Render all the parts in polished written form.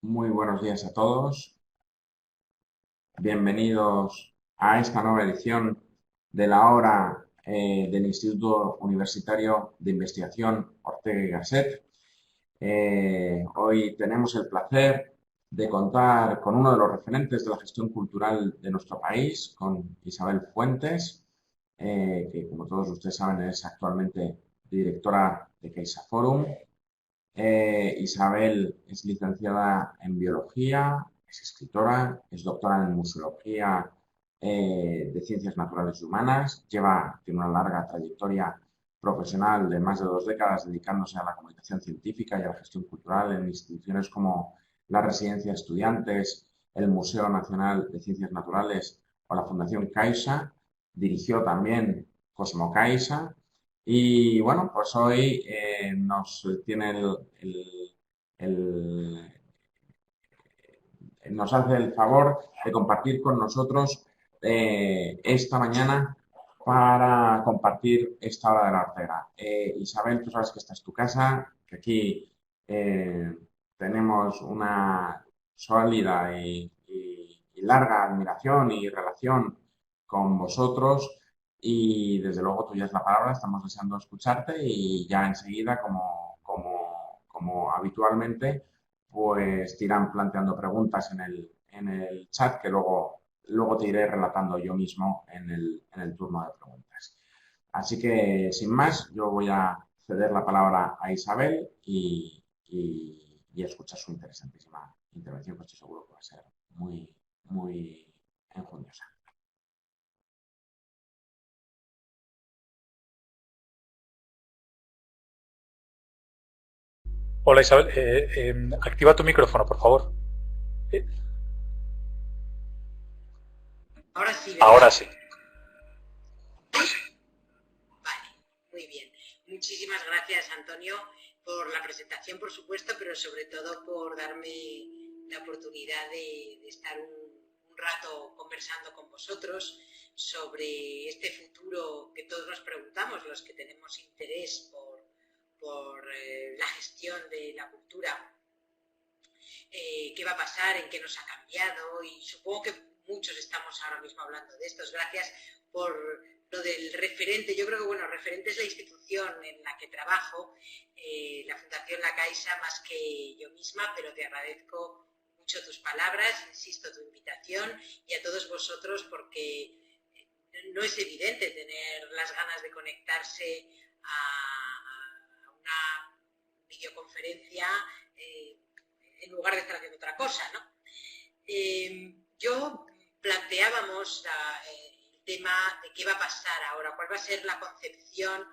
Muy buenos días a todos. Bienvenidos a esta nueva edición de la hora del Instituto Universitario de Investigación Ortega y Gasset. Hoy tenemos el placer de contar con uno de los referentes de la gestión cultural de nuestro país, con Isabel Fuentes, que como todos ustedes saben es actualmente directora de Caixa Forum. Isabel es licenciada en biología, es escritora, es doctora en museología de ciencias naturales y humanas, tiene una larga trayectoria profesional de más de 2 décadas dedicándose a la comunicación científica y a la gestión cultural en instituciones como la Residencia de Estudiantes, el Museo Nacional de Ciencias Naturales o la Fundación Caixa. Dirigió también Cosmo Caixa y bueno, pues hoy nos tiene el- nos hace el favor de compartir con nosotros esta mañana para compartir esta hora de la Ortega. Isabel, tú sabes que esta es tu casa, que aquí eh, tenemos una sólida y larga admiración y relación con vosotros y desde luego tú ya es la palabra, estamos deseando escucharte y ya enseguida, como habitualmente, pues te irán planteando preguntas en el chat que luego te iré relatando yo mismo en el turno de preguntas. Así que, sin más, yo voy a ceder la palabra a Isabel y escuchar su interesantísima intervención, que estoy seguro que va a ser muy, muy enjundiosa. Hola Isabel, activa tu micrófono, por favor. Eh, Ahora sí, Ahora ¿verdad? sí. Vale, muy bien. Muchísimas gracias, Antonio, por la presentación, por supuesto, pero sobre todo por darme la oportunidad de estar un rato conversando con vosotros sobre este futuro que todos nos preguntamos, los que tenemos interés por la gestión de la cultura. Qué va a pasar, en qué nos ha cambiado, y supongo que muchos estamos ahora mismo hablando de esto. Gracias por lo del referente. Yo creo que, bueno, referente es la institución en la que trabajo, la Fundación La Caixa, más que yo misma, pero te agradezco mucho tus palabras, insisto, tu invitación, y a todos vosotros, porque no es evidente tener las ganas de conectarse a una videoconferencia en lugar de estar haciendo otra cosa, ¿no? Yo planteábamos el tema de qué va a pasar ahora, cuál va a ser la concepción,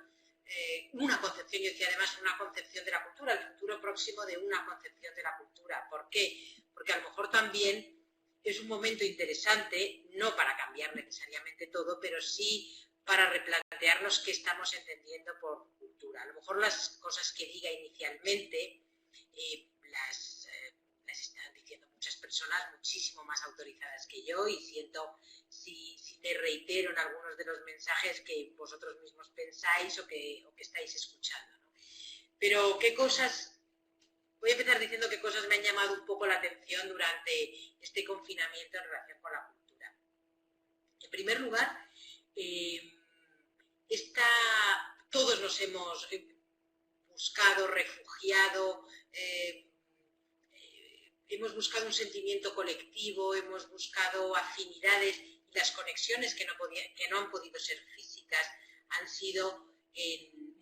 una concepción, yo decía además una concepción de la cultura, el futuro próximo de una concepción de la cultura. ¿Por qué? Porque a lo mejor también es un momento interesante, no para cambiar necesariamente todo, pero sí para replantearnos qué estamos entendiendo por cultura. A lo mejor las cosas que diga inicialmente las están diciendo muchas personas muchísimo más autorizadas que yo, y siento si te reitero en algunos de los mensajes que vosotros mismos pensáis o que estáis escuchando, ¿no? Pero qué cosas, voy a empezar diciendo qué cosas me han llamado un poco la atención durante este confinamiento en relación con la cultura. En primer lugar, eh, todos nos hemos buscado, refugiado, hemos buscado un sentimiento colectivo, hemos buscado afinidades, y las conexiones que no han podido ser físicas han sido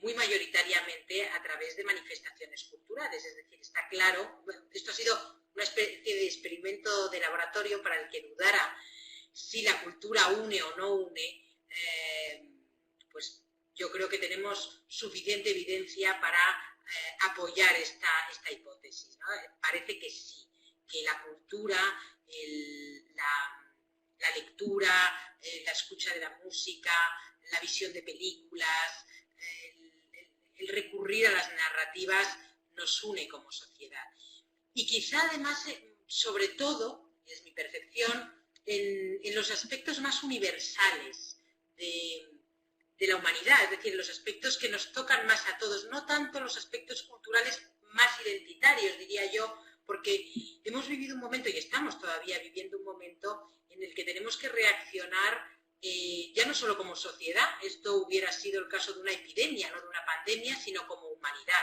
muy mayoritariamente a través de manifestaciones culturales. Es decir, está claro, bueno, esto ha sido una especie de experimento de laboratorio para el que dudara si la cultura une o no une, pues yo creo que tenemos suficiente evidencia para apoyar esta hipótesis, ¿no? Parece que sí, que la cultura, la lectura, la escucha de la música, la visión de películas, el recurrir a las narrativas nos une como sociedad. Y quizá además, sobre todo, es mi percepción, en los aspectos más universales de la humanidad, es decir, los aspectos que nos tocan más a todos, no tanto los aspectos culturales más identitarios, diría yo, porque hemos vivido un momento, y estamos todavía viviendo un momento, en el que tenemos que reaccionar ya no solo como sociedad, esto hubiera sido el caso de una epidemia, no de una pandemia, sino como humanidad.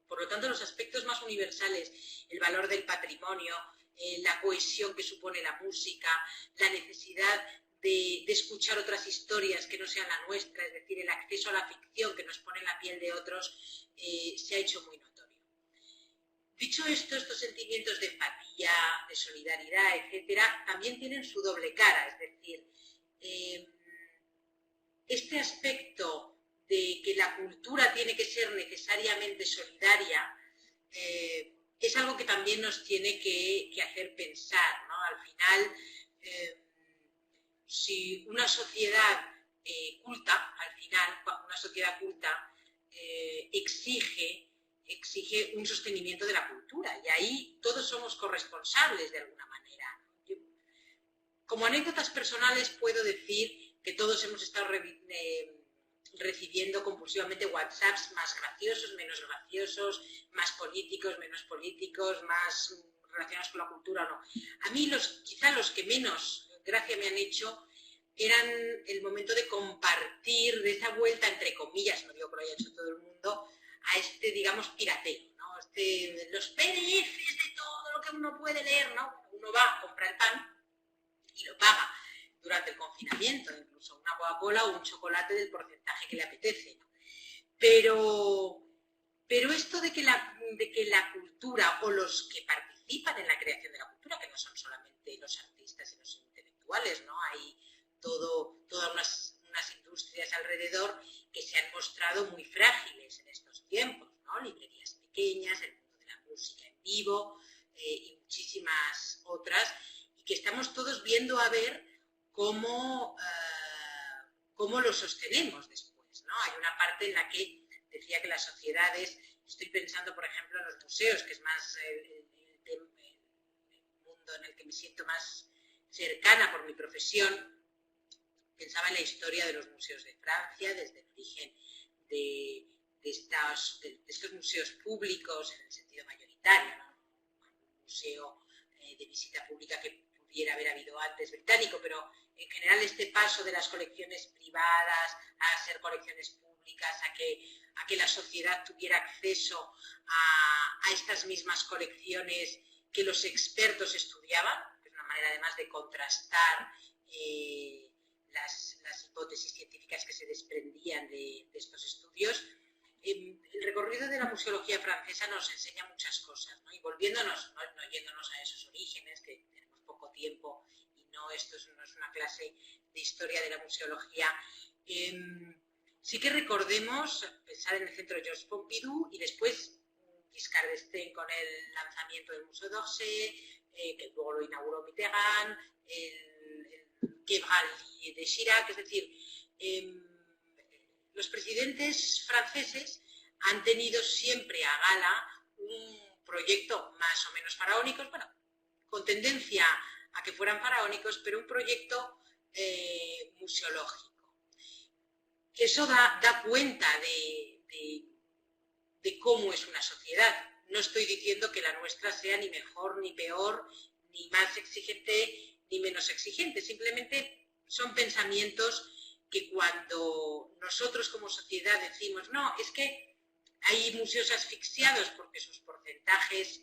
Por lo tanto, los aspectos más universales, el valor del patrimonio, la cohesión que supone la música, la necesidad de escuchar otras historias que no sean la nuestra, es decir, el acceso a la ficción que nos pone en la piel de otros, se ha hecho muy notorio. Dicho esto, estos sentimientos de empatía, de solidaridad, etcétera, también tienen su doble cara, es decir, este aspecto de que la cultura tiene que ser necesariamente solidaria es algo que también nos tiene que hacer pensar, ¿no? Al final, si una sociedad culta, una sociedad culta exige un sostenimiento de la cultura, y ahí todos somos corresponsables de alguna manera. Como anécdotas personales puedo decir que todos hemos estado recibiendo compulsivamente WhatsApps más graciosos, menos graciosos, más políticos, menos políticos, más relacionados con la cultura o no. A mí quizá los que menos gracia me han hecho eran el momento de compartir, de esa vuelta, entre comillas, no digo que lo haya hecho todo el mundo, a este, digamos, pirateo, ¿no? Los PDFs de todo lo que uno puede leer, ¿no? Uno va, compra el pan y lo paga durante el confinamiento, incluso una Coca-Cola o un chocolate del porcentaje que le apetece, ¿no? Pero esto de que la cultura, o los que participan en la creación de la cultura, que no son solamente los artistas y los intelectuales, ¿no? Hay todas unas industrias alrededor que se han mostrado muy frágiles en estos tiempos, ¿no? Librerías pequeñas, el mundo de la música en vivo y muchísimas otras, y que estamos todos viendo a ver cómo lo sostenemos después, ¿no? Hay una parte en la que decía que las sociedades, estoy pensando por ejemplo en los museos, que es más el mundo en el que me siento más cercana por mi profesión. Pensaba en la historia de los museos de Francia, desde el origen de estos museos públicos en el sentido mayoritario, ¿no? Un museo de visita pública que pudiera haber habido antes británico, pero en general este paso de las colecciones privadas a ser colecciones públicas, a que la sociedad tuviera acceso a estas mismas colecciones que los expertos estudiaban, que es una manera además de contrastar las hipótesis científicas que se desprendían de estos estudios. El recorrido de la museología francesa nos enseña muchas cosas, ¿no? Y volviéndonos, no yéndonos a esos orígenes, que tenemos poco tiempo y esto no es una clase de historia de la museología, sí que recordemos pensar en el centro Georges Pompidou y después Giscard d'Estaing con el lanzamiento del Museo d'Orsay, que luego lo inauguró Mitterrand, el Quai de Chirac, es decir, los presidentes franceses han tenido siempre a gala un proyecto más o menos faraónico, bueno, con tendencia a que fueran faraónicos, pero un proyecto museológico. Eso da cuenta de cómo es una sociedad. No estoy diciendo que la nuestra sea ni mejor, ni peor, ni más exigente, ni menos exigente. Simplemente son pensamientos que cuando nosotros como sociedad decimos, no, es que hay museos asfixiados porque sus porcentajes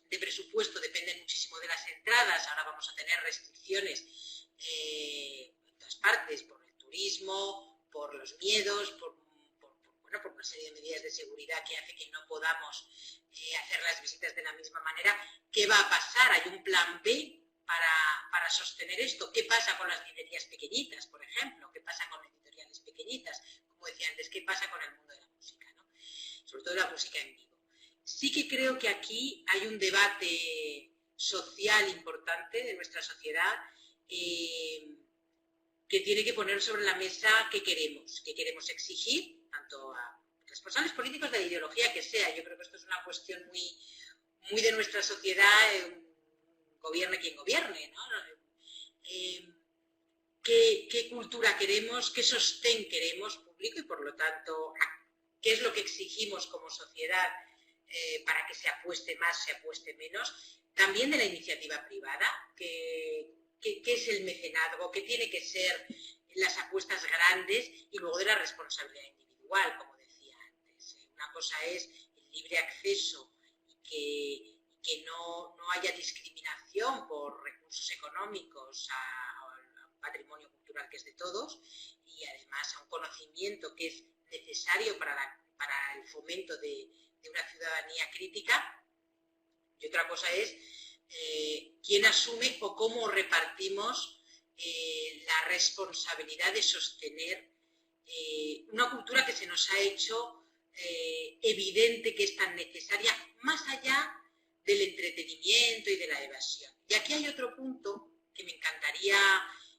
de presupuesto dependen muchísimo de las entradas, ahora vamos a tener restricciones en todas partes, por el turismo, por los miedos, por una serie de medidas de seguridad que hace que no podamos hacer las visitas de la misma manera. ¿Qué va a pasar? ¿Hay un plan B para sostener esto? ¿Qué pasa con las librerías pequeñitas, por ejemplo? ¿Qué pasa con editoriales pequeñitas? Como decía antes, ¿qué pasa con el mundo de la música, ¿no? Sobre todo la música en vivo. Sí que creo que aquí hay un debate social importante de nuestra sociedad que tiene que poner sobre la mesa qué queremos exigir, tanto a responsables políticos de la ideología que sea. Yo creo que esto es una cuestión muy de nuestra sociedad, gobierne quien gobierne, ¿no? ¿Qué cultura queremos, qué sostén queremos público y por lo tanto qué es lo que exigimos como sociedad para que se apueste más, se apueste menos. También de la iniciativa privada, que es el mecenazgo, que tiene que ser las apuestas grandes, y luego de la responsabilidad individual, como decía antes. Una cosa es el libre acceso y que no haya discriminación por recursos económicos a un patrimonio cultural que es de todos, y además a un conocimiento que es necesario para el fomento de una ciudadanía crítica. Y otra cosa es quién asume o cómo repartimos la responsabilidad de sostener una cultura que se nos ha hecho evidente que es tan necesaria, más allá del entretenimiento y de la evasión. Y aquí hay otro punto que me encantaría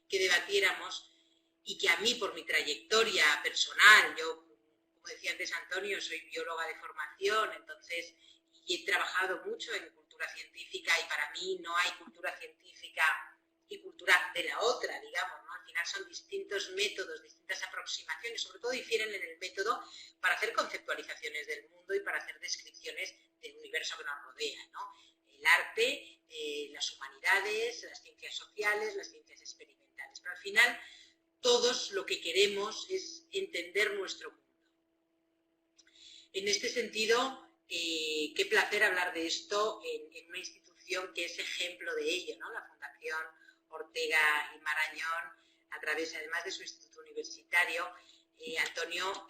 que debatiéramos y que a mí, por mi trayectoria personal, yo, como decía antes Antonio, soy bióloga de formación, entonces, y he trabajado mucho en cultura científica, y para mí no hay cultura científica y cultura de la otra, digamos, ¿no? Al final son distintos métodos, distintas aproximaciones, sobre todo difieren en el método para hacer conceptualizaciones del mundo y para hacer descripciones del universo que nos rodea, ¿no? El arte, las humanidades, las ciencias sociales, las ciencias experimentales. Pero al final todos lo que queremos es entender nuestro mundo. En este sentido, qué placer hablar de esto en una institución que es ejemplo de ello, ¿no? La Fundación Ortega y Marañón, a través además de su instituto universitario. Antonio,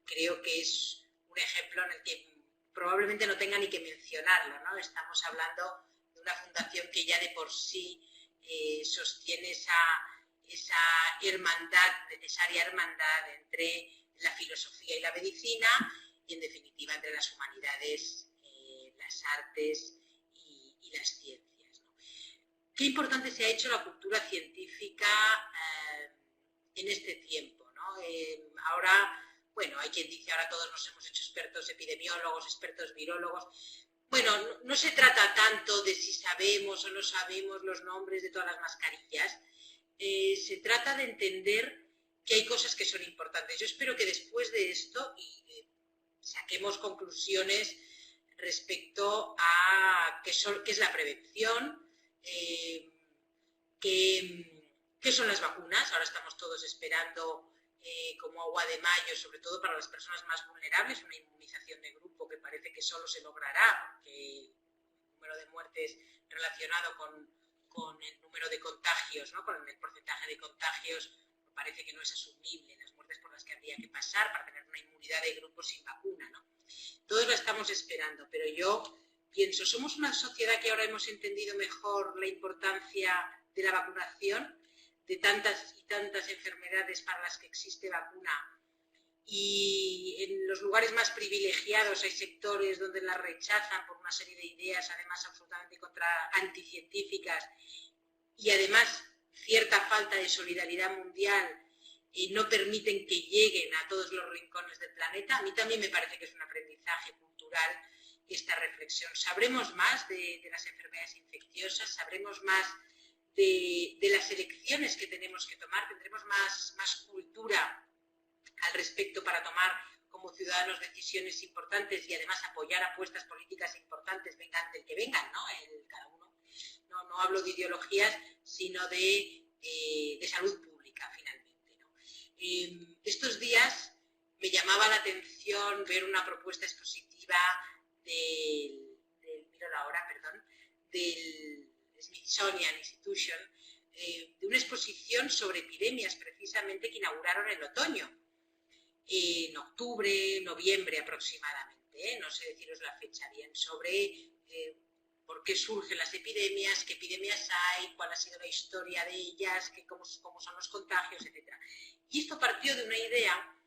creo que es un ejemplo en el que probablemente no tenga ni que mencionarlo, ¿no? Estamos hablando de una fundación que ya de por sí sostiene esa hermandad, necesaria hermandad entre la filosofía y la medicina, y en definitiva entre las humanidades, las artes y las ciencias, ¿no? Qué importante se ha hecho la cultura científica en este tiempo, ¿no? Ahora, bueno, hay quien dice, ahora todos nos hemos hecho expertos epidemiólogos, expertos virólogos. Bueno, no se trata tanto de si sabemos o no sabemos los nombres de todas las mascarillas. Se trata de entender que hay cosas que son importantes. Yo espero que después de esto saquemos conclusiones respecto a qué es la prevención, qué son las vacunas. Ahora estamos todos esperando como agua de mayo, sobre todo para las personas más vulnerables, una inmunización de grupo que parece que solo se logrará, porque el número de muertes relacionado con el número de contagios, ¿no? Con el porcentaje de contagios, parece que no es asumible las muertes por las que habría que pasar para tener una inmunidad de grupo sin vacuna, ¿no? Todos lo estamos esperando, pero yo pienso, ¿somos una sociedad que ahora hemos entendido mejor la importancia de la vacunación, de tantas y tantas enfermedades para las que existe vacuna? Y en los lugares más privilegiados hay sectores donde las rechazan por una serie de ideas, además absolutamente anticientíficas, y además cierta falta de solidaridad mundial no permiten que lleguen a todos los rincones del planeta. A mí también me parece que es un aprendizaje cultural esta reflexión. Sabremos más de las enfermedades infecciosas, sabremos más de las elecciones que tenemos que tomar, tendremos más cultura al respecto para tomar como ciudadanos decisiones importantes y además apoyar apuestas políticas importantes, vengan del que vengan, ¿no? Cada uno. No hablo de ideologías, sino de salud pública, finalmente, ¿no? Estos días me llamaba la atención ver una propuesta expositiva del Smithsonian Institution, de una exposición sobre epidemias, precisamente, que inauguraron en otoño, en octubre, noviembre aproximadamente, no sé deciros la fecha bien, sobre por qué surgen las epidemias, qué epidemias hay, cuál ha sido la historia de ellas, cómo son los contagios, etc. Y esto partió de una idea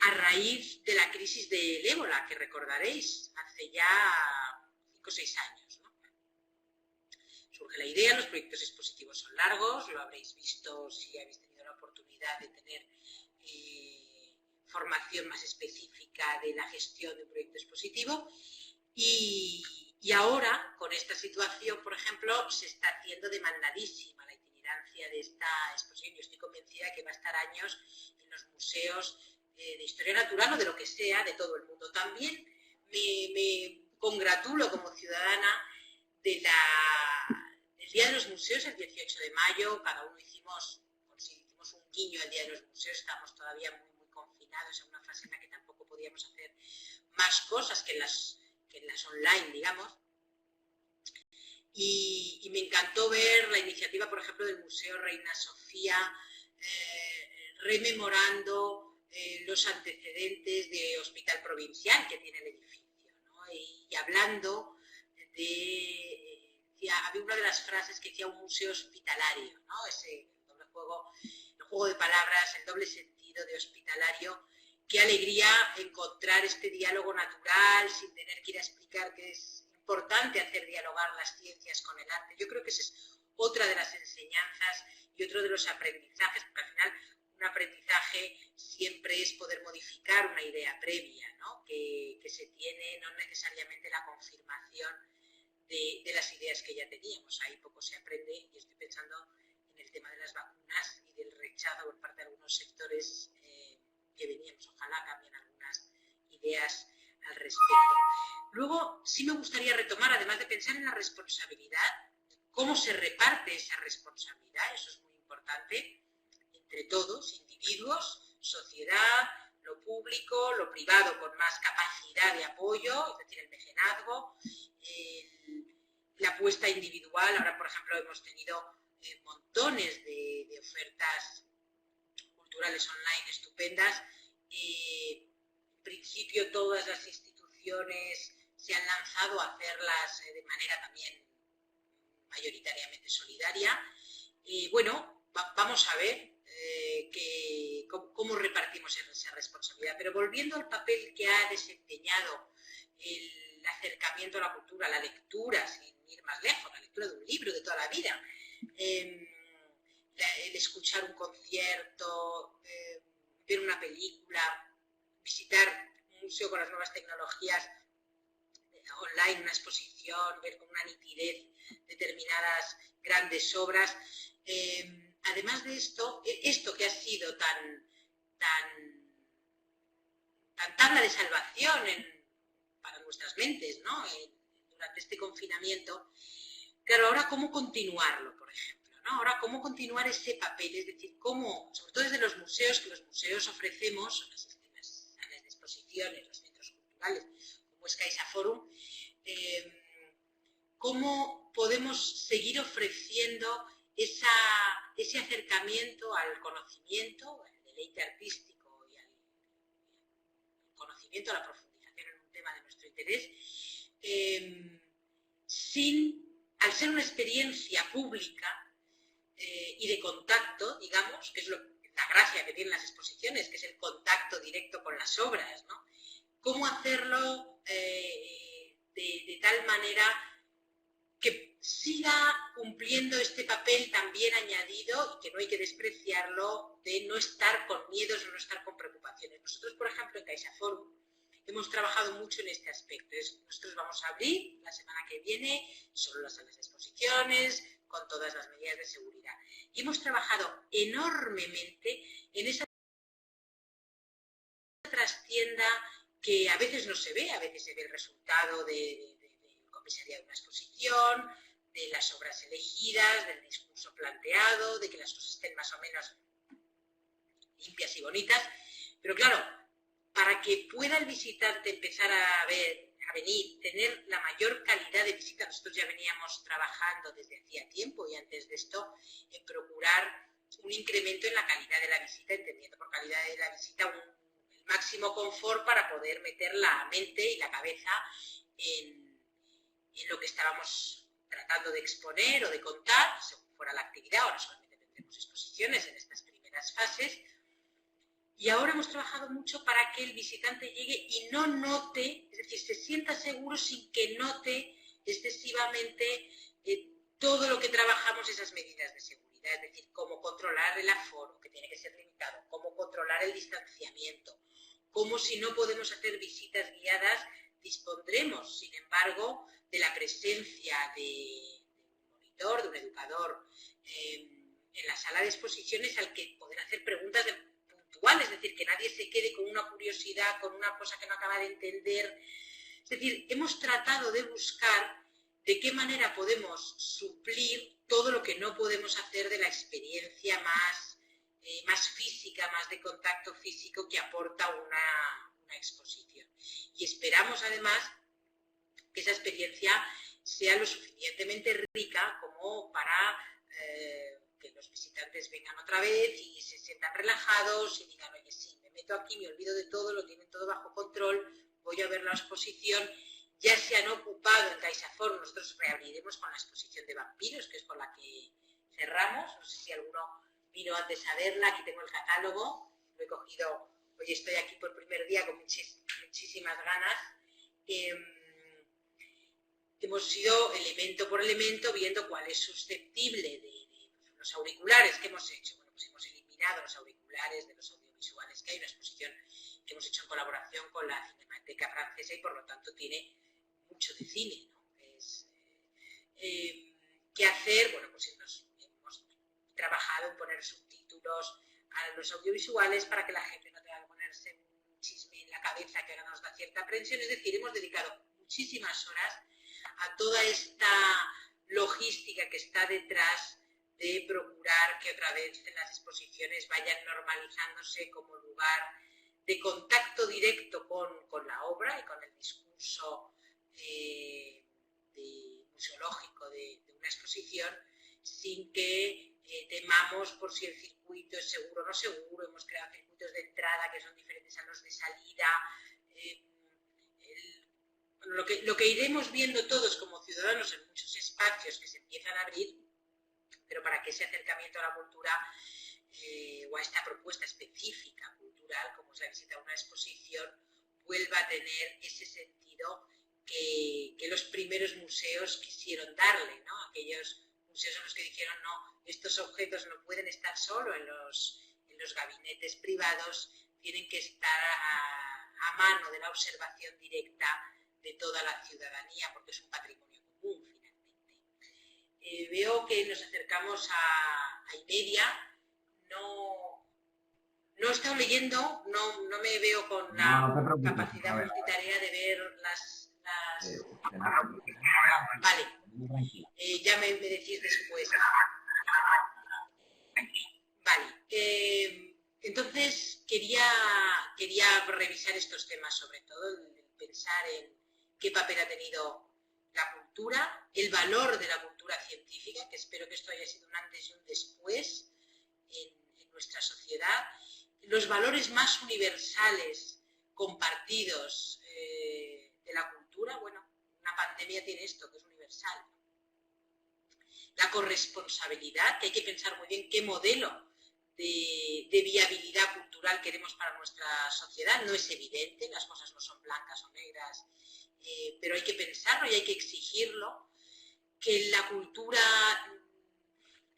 a raíz de la crisis del ébola, que recordaréis, hace ya 5 o 6 años, ¿no? Surge la idea, los proyectos expositivos son largos, lo habréis visto si habéis tenido la oportunidad de tener formación más específica de la gestión de un proyecto expositivo. Y ahora, con esta situación, por ejemplo, se está haciendo demandadísima la itinerancia de esta exposición. Yo estoy convencida que va a estar años en los museos de historia natural o de lo que sea, de todo el mundo. También me congratulo como ciudadana del Día de los Museos, el 18 de mayo, cada uno hicimos un guiño al Día de los Museos, estábamos todavía muy confinados en una fase en la que tampoco podíamos hacer más cosas que en las online, digamos. Y me encantó ver la iniciativa, por ejemplo, del Museo Reina Sofía, rememorando los antecedentes de hospital provincial que tiene el edificio, ¿no? Y hablando había una de las frases que decía un museo hospitalario, ¿no? Ese doble juego, el juego de palabras, el doble sentido de hospitalario. Qué alegría encontrar este diálogo natural sin tener que ir a explicar que es importante hacer dialogar las ciencias con el arte. Yo creo que esa es otra de las enseñanzas y otro de los aprendizajes, porque al final un aprendizaje siempre es poder modificar una idea previa, ¿no? que se tiene, no necesariamente la confirmación de las ideas que ya teníamos. Ahí poco se aprende y estoy pensando en el tema de las vacunas y del rechazo por parte de algunos sectores que veníamos. Ojalá cambien algunas ideas al respecto. Luego, sí me gustaría retomar, además de pensar en la responsabilidad, cómo se reparte esa responsabilidad, eso es muy importante, entre todos, individuos, sociedad, lo público, lo privado con más capacidad de apoyo, es decir, el mecenazgo, la apuesta individual. Ahora, por ejemplo, hemos tenido montones de ofertas culturales online estupendas. En principio, todas las instituciones se han lanzado a hacerlas de manera también mayoritariamente solidaria. Bueno, vamos a ver cómo repartimos esa responsabilidad. Pero volviendo al papel que ha desempeñado el acercamiento a la cultura, la lectura, sin ir más lejos, la lectura de un libro de toda la vida, el escuchar un concierto, ver una película, visitar un museo con las nuevas tecnologías online, una exposición, ver con una nitidez determinadas grandes obras. Además de esto que ha sido tan tabla de salvación para nuestras mentes, ¿no? Durante este confinamiento, claro, ahora cómo continuarlo, por ejemplo, ¿no? Ahora cómo continuar ese papel, es decir, cómo, sobre todo desde los museos, que los museos ofrecemos, las salas de exposiciones, los centros culturales, como es CaixaForum, cómo podemos seguir ofreciendo ese acercamiento al conocimiento, al deleite artístico y al conocimiento, a la profundización en un tema de nuestro interés, al ser una experiencia pública y de contacto, digamos, que es la gracia que tienen las exposiciones, que es el contacto directo con las obras, ¿no? Cómo hacerlo de tal manera que siga cumpliendo este papel también añadido y que no hay que despreciarlo, de no estar con miedos o no estar con preocupaciones. Nosotros, por ejemplo, en CaixaForum hemos trabajado mucho en este aspecto. Nosotros vamos a abrir la semana que viene solo las salas de exposiciones, con todas las medidas de seguridad. Y hemos trabajado enormemente en esa trastienda que a veces no se ve, a veces se ve el resultado del comisariado de una exposición, de las obras elegidas, del discurso planteado, de que las cosas estén más o menos limpias y bonitas. Pero claro, para que pueda el visitante empezar a venir, tener la mayor calidad de visita, nosotros ya veníamos trabajando desde hacía tiempo y antes de esto en procurar un incremento en la calidad de la visita, entendiendo por calidad de la visita el máximo confort para poder meter la mente y la cabeza en lo que estábamos tratando de exponer o de contar, según fuera la actividad. Ahora solamente tendremos exposiciones en estas primeras fases. Y ahora hemos trabajado mucho para que el visitante llegue y no note, es decir, se sienta seguro sin que note excesivamente todo lo que trabajamos, esas medidas de seguridad, es decir, cómo controlar el aforo, que tiene que ser limitado, cómo controlar el distanciamiento, cómo, si no podemos hacer visitas guiadas, dispondremos, sin embargo, de la presencia de un monitor, de un educador en la sala de exposiciones al que poder hacer preguntas puntual, es decir, que nadie se quede con una curiosidad, con una cosa que no acaba de entender. Es decir, hemos tratado de buscar de qué manera podemos suplir todo lo que no podemos hacer de la experiencia más física, más de contacto físico que aporta una exposición. Y esperamos además que esa experiencia sea lo suficientemente rica como para que los visitantes vengan otra vez y se sientan relajados y digan, oye, sí, me meto aquí, me olvido de todo, lo tienen todo bajo control, voy a ver la exposición. Ya se han ocupado en CaixaForum, nosotros reabriremos con la exposición de vampiros, que es con la que cerramos. No sé si alguno vino antes a verla, aquí tengo el catálogo, lo he cogido, hoy estoy aquí por primer día con muchísimas ganas. Hemos ido elemento por elemento viendo cuál es susceptible de los auriculares que hemos hecho. Bueno, pues hemos eliminado los auriculares de los audiovisuales, que hay una exposición que hemos hecho en colaboración con la Cinemateca Francesa y por lo tanto tiene mucho de cine, ¿no? ¿Qué hacer? Bueno, pues hemos trabajado en poner subtítulos a los audiovisuales para que la gente no tenga que ponerse un chisme en la cabeza que ahora nos da cierta aprensión. Es decir, hemos dedicado muchísimas horas a toda esta logística que está detrás de procurar que otra vez en las exposiciones vayan normalizándose como lugar de contacto directo con la obra y con el discurso museológico de una exposición, sin que temamos por si el circuito es seguro o no seguro. Hemos creado circuitos de entrada que son diferentes a los de salida. Lo que iremos viendo todos como ciudadanos en muchos espacios que se empiezan a abrir, pero para que ese acercamiento a la cultura o a esta propuesta específica cultural, como es la visita a una exposición, vuelva a tener ese sentido que los primeros museos quisieron darle, ¿no? Aquellos museos en los que dijeron, no, estos objetos no pueden estar solo en los gabinetes privados, tienen que estar a mano de la observación directa de toda la ciudadanía, porque es un patrimonio común, finalmente. Veo que nos acercamos a Iberia. No he estado leyendo, no me veo con la capacidad multitarea de ver las... Vale, ya me decís después. Vale, entonces quería revisar estos temas, sobre todo el pensar en qué papel ha tenido la cultura, el valor de la cultura científica, que espero que esto haya sido un antes y un después en nuestra sociedad, los valores más universales compartidos de la cultura. Bueno, una pandemia tiene esto, que es universal. La corresponsabilidad, que hay que pensar muy bien qué modelo de viabilidad cultural queremos para nuestra sociedad. No es evidente, las cosas no son blancas o negras, pero hay que pensarlo y hay que exigirlo. Que la cultura,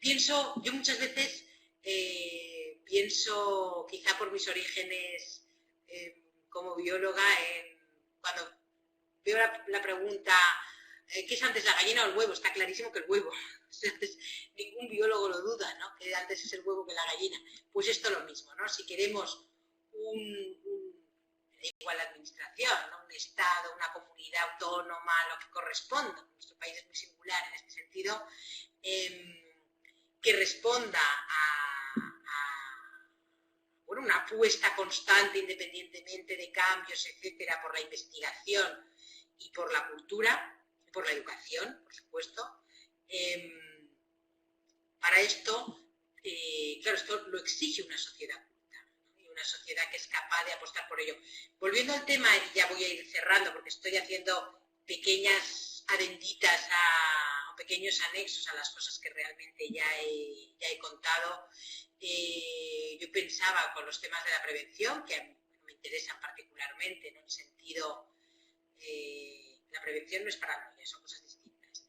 yo muchas veces pienso, quizá por mis orígenes como bióloga, cuando veo la pregunta, ¿qué es antes, la gallina o el huevo? Está clarísimo que el huevo. Ningún biólogo lo duda, ¿no? Que antes es el huevo que la gallina. Pues esto es lo mismo, ¿no? Si queremos igual administración, ¿no? Un Estado, una comunidad autónoma, lo que corresponda, nuestro país es muy singular en este sentido, que responda a una apuesta constante, independientemente de cambios, etcétera, por la investigación y por la cultura, y por la educación, por supuesto. Para esto, claro, esto lo exige una sociedad culta, ¿no? Y una sociedad que es capaz de apostar por ello. Volviendo al tema, y ya voy a ir cerrando porque estoy haciendo pequeñas adenditas o pequeños anexos a las cosas que realmente ya he contado. Yo pensaba con los temas de la prevención, que a mí me interesan particularmente, ¿no? En el sentido, la prevención no es paranoia, son cosas distintas.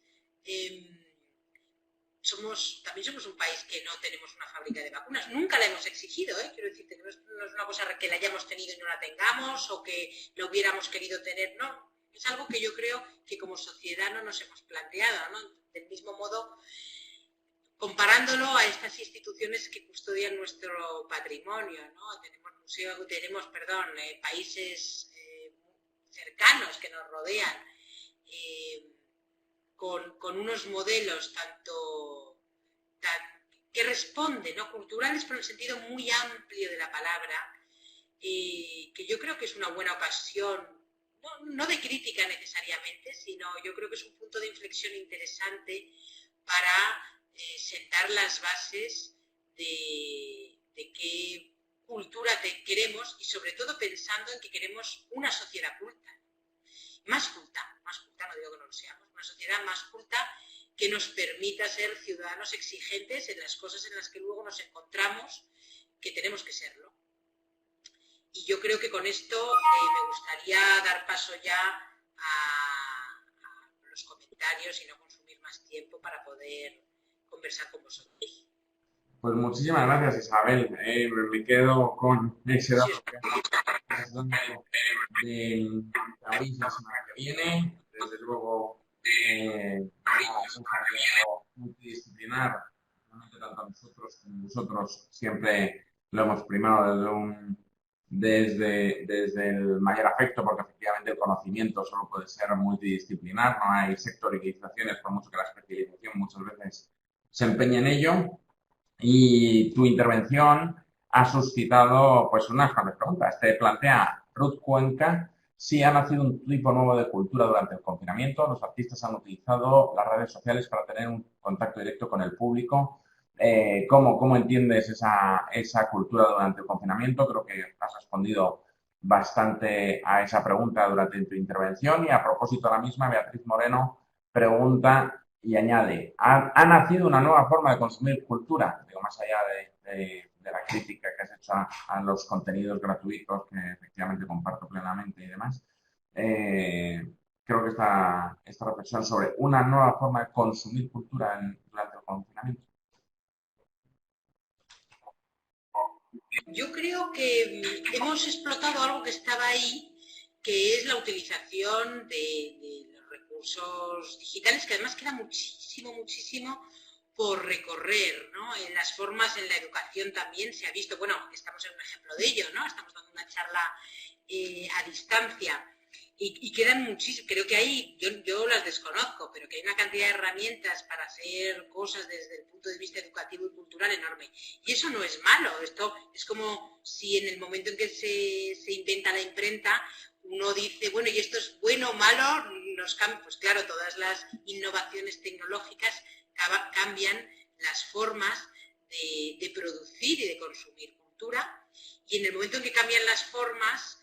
También somos un país que no tenemos una fábrica de vacunas, nunca la hemos exigido, quiero decir, que no es una cosa que la hayamos tenido y no la tengamos, o que la hubiéramos querido tener, no, es algo que yo creo que como sociedad no nos hemos planteado, ¿no? Del mismo modo, comparándolo a estas instituciones que custodian nuestro patrimonio, ¿no? Tenemos países cercanos que nos rodean, con unos modelos que responden, ¿no? Culturales, pero en el sentido muy amplio de la palabra, que yo creo que es una buena ocasión, no de crítica necesariamente, sino yo creo que es un punto de inflexión interesante para sentar las bases de qué cultura queremos, y sobre todo pensando en que queremos una sociedad culta, más culta, no digo que no lo seamos, una sociedad más culta que nos permita ser ciudadanos exigentes en las cosas en las que luego nos encontramos que tenemos que serlo. Y yo creo que con esto me gustaría dar paso ya a los comentarios y no consumir más tiempo para poder conversar con vosotros. Pues muchísimas gracias, Isabel. Me quedo con ese dato que has dado de París la semana que viene. Desde luego, es un camino multidisciplinar, no tanto a nosotros como vosotros siempre lo hemos primado desde el mayor afecto, porque efectivamente el conocimiento solo puede ser multidisciplinar, no hay sectorizaciones, por mucho que la especialización muchas veces se empeñe en ello. Y tu intervención ha suscitado pues unas cuantas preguntas. Te plantea Ruth Cuenca si ha nacido un tipo nuevo de cultura durante el confinamiento. Los artistas han utilizado las redes sociales para tener un contacto directo con el público. ¿Cómo entiendes esa cultura durante el confinamiento? Creo que has respondido bastante a esa pregunta durante tu intervención. Y a propósito de la misma, Beatriz Moreno pregunta y añade, ha nacido una nueva forma de consumir cultura, digo, más allá de la crítica que has hecho a los contenidos gratuitos, que efectivamente comparto plenamente y demás. Creo que esta reflexión sobre una nueva forma de consumir cultura durante el confinamiento. Yo creo que hemos explotado algo que estaba ahí, que es la utilización de los recursos digitales, que además queda muchísimo por recorrer, ¿no? En las formas, en la educación también se ha visto, bueno, estamos en un ejemplo de ello, ¿no? Estamos dando una charla a distancia y quedan muchísimas, creo que hay, yo las desconozco, pero que hay una cantidad de herramientas para hacer cosas desde el punto de vista educativo y cultural enorme. Y eso no es malo, esto es como si en el momento en que se inventa la imprenta, uno dice, bueno, ¿y esto es bueno o malo? Pues claro, todas las innovaciones tecnológicas cambian las formas de producir y de consumir cultura, y en el momento en que cambian las formas,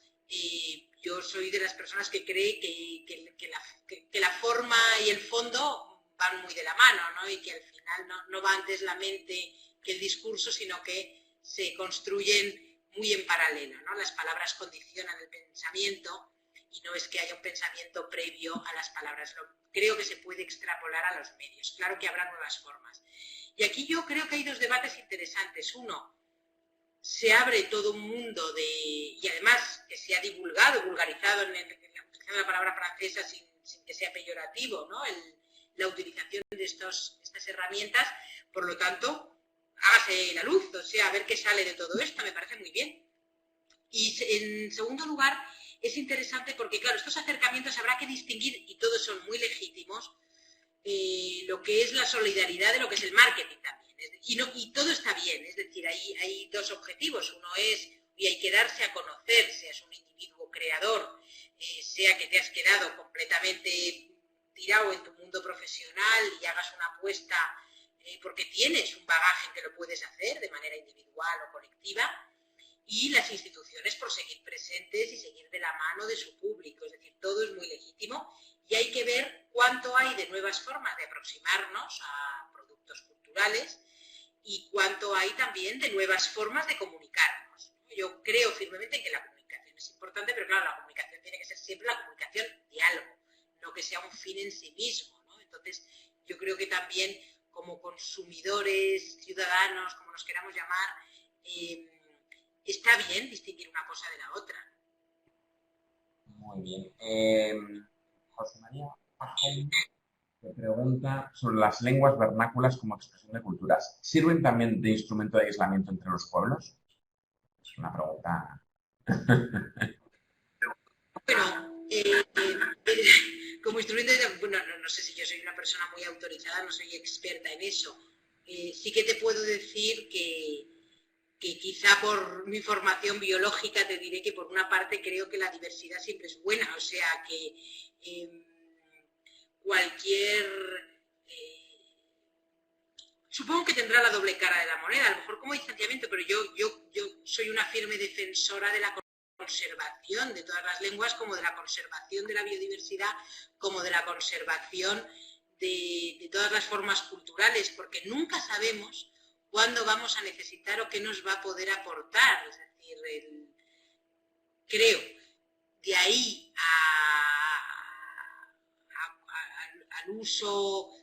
yo soy de las personas que cree que la forma y el fondo van muy de la mano, ¿no? Y que al final no va antes la mente que el discurso, sino que se construyen muy en paralelo, ¿no? Las palabras condicionan el pensamiento y no es que haya un pensamiento previo a las palabras. Creo que se puede extrapolar a los medios. Claro que habrá nuevas formas. Y aquí yo creo que hay dos debates interesantes. Uno, se abre todo un mundo y además que se ha vulgarizado utilizando la palabra francesa sin que sea peyorativo, ¿no? La utilización de estas herramientas, por lo tanto, hágase la luz, o sea, a ver qué sale de todo esto, me parece muy bien. Y en segundo lugar, es interesante porque, claro, estos acercamientos habrá que distinguir, y todos son muy legítimos, lo que es la solidaridad de lo que es el marketing también. Y todo está bien, es decir, hay dos objetivos. Uno es, y hay que darse a conocer, seas un individuo creador, sea que te has quedado completamente tirado en tu mundo profesional y hagas una apuesta porque tienes un bagaje que lo puedes hacer de manera individual o colectiva, y las instituciones por seguir presentes y seguir de la mano de su público. Es decir, todo es muy legítimo y hay que ver cuánto hay de nuevas formas de aproximarnos a productos culturales y cuánto hay también de nuevas formas de comunicarnos. Yo creo firmemente que la comunicación es importante, pero claro, la comunicación tiene que ser siempre la comunicación de algo, no que sea un fin en sí mismo, ¿no? Entonces, yo creo que también como consumidores, ciudadanos, como nos queramos llamar, está bien distinguir una cosa de la otra. Muy bien. José María Pajón te pregunta sobre las lenguas vernáculas como expresión de culturas. ¿Sirven también de instrumento de aislamiento entre los pueblos? Es una pregunta. Bueno, como instrumento, bueno, no sé si yo soy una persona muy autorizada, no soy experta en eso. Sí que te puedo decir que quizá por mi formación biológica te diré que por una parte creo que la diversidad siempre es buena, o sea que supongo que tendrá la doble cara de la moneda, a lo mejor como distanciamiento, pero yo soy una firme defensora de la conservación de todas las lenguas, como de la conservación de la biodiversidad, como de la conservación de todas las formas culturales, porque nunca sabemos cuándo vamos a necesitar o qué nos va a poder aportar. Es decir, creo, de ahí al uso,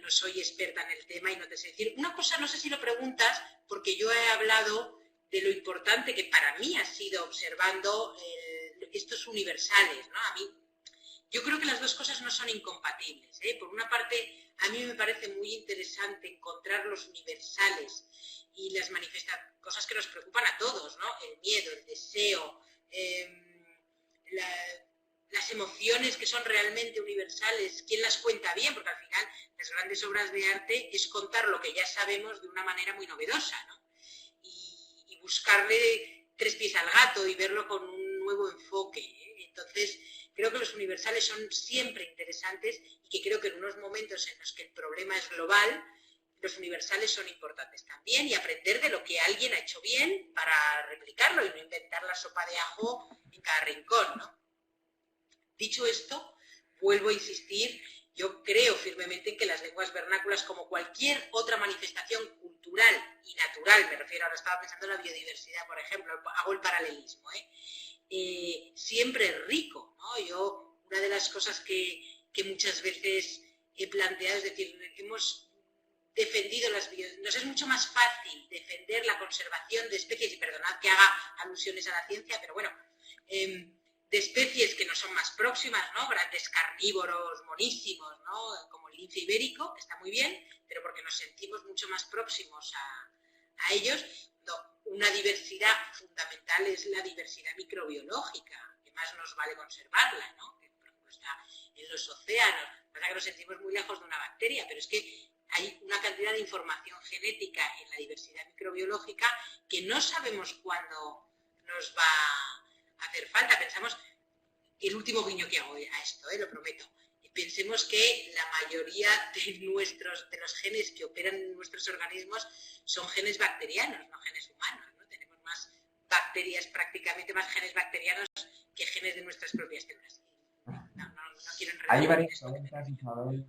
no soy experta en el tema y no te sé decir. Una cosa, no sé si lo preguntas, porque yo he hablado de lo importante que para mí ha sido observando estos universales, ¿no? A mí, yo creo que las dos cosas no son incompatibles, ¿eh? Por una parte, a mí me parece muy interesante encontrar los universales y las cosas que nos preocupan a todos, ¿no? El miedo, el deseo, las emociones que son realmente universales, ¿quién las cuenta bien? Porque al final las grandes obras de arte es contar lo que ya sabemos de una manera muy novedosa, ¿no? Y buscarle tres pies al gato y verlo con un nuevo enfoque, ¿eh? Entonces, creo que los universales son siempre interesantes y que creo que en unos momentos en los que el problema es global, los universales son importantes también y aprender de lo que alguien ha hecho bien para replicarlo y no inventar la sopa de ajo en cada rincón, ¿no? Dicho esto, vuelvo a insistir, yo creo firmemente en que las lenguas vernáculas, como cualquier otra manifestación cultural y natural, me refiero, ahora estaba pensando en la biodiversidad, por ejemplo, hago el paralelismo, siempre es rico, ¿no? Una de las cosas que muchas veces he planteado es decir, hemos defendido nos es mucho más fácil defender la conservación de especies, y perdonad que haga alusiones a la ciencia, pero bueno, de especies que nos son más próximas, ¿no? Grandes carnívoros monísimos, ¿no? Como el lince ibérico, que está muy bien, pero porque nos sentimos mucho más próximos a ellos. No, una diversidad fundamental es la diversidad microbiológica, que más nos vale conservarla, ¿no? Que, por ejemplo, está en los océanos. Pasa que nos sentimos muy lejos de una bacteria, pero es que hay una cantidad de información genética en la diversidad microbiológica que no sabemos cuándo nos va a hacer falta. Pensamos, el último guiño que hago a esto, lo prometo, pensemos que la mayoría de los genes que operan en nuestros organismos son genes bacterianos, no genes humanos, ¿no? Tenemos más bacterias, prácticamente más genes bacterianos que genes de nuestras propias células. No quiero enredar. Hay varias preguntas, Isabel.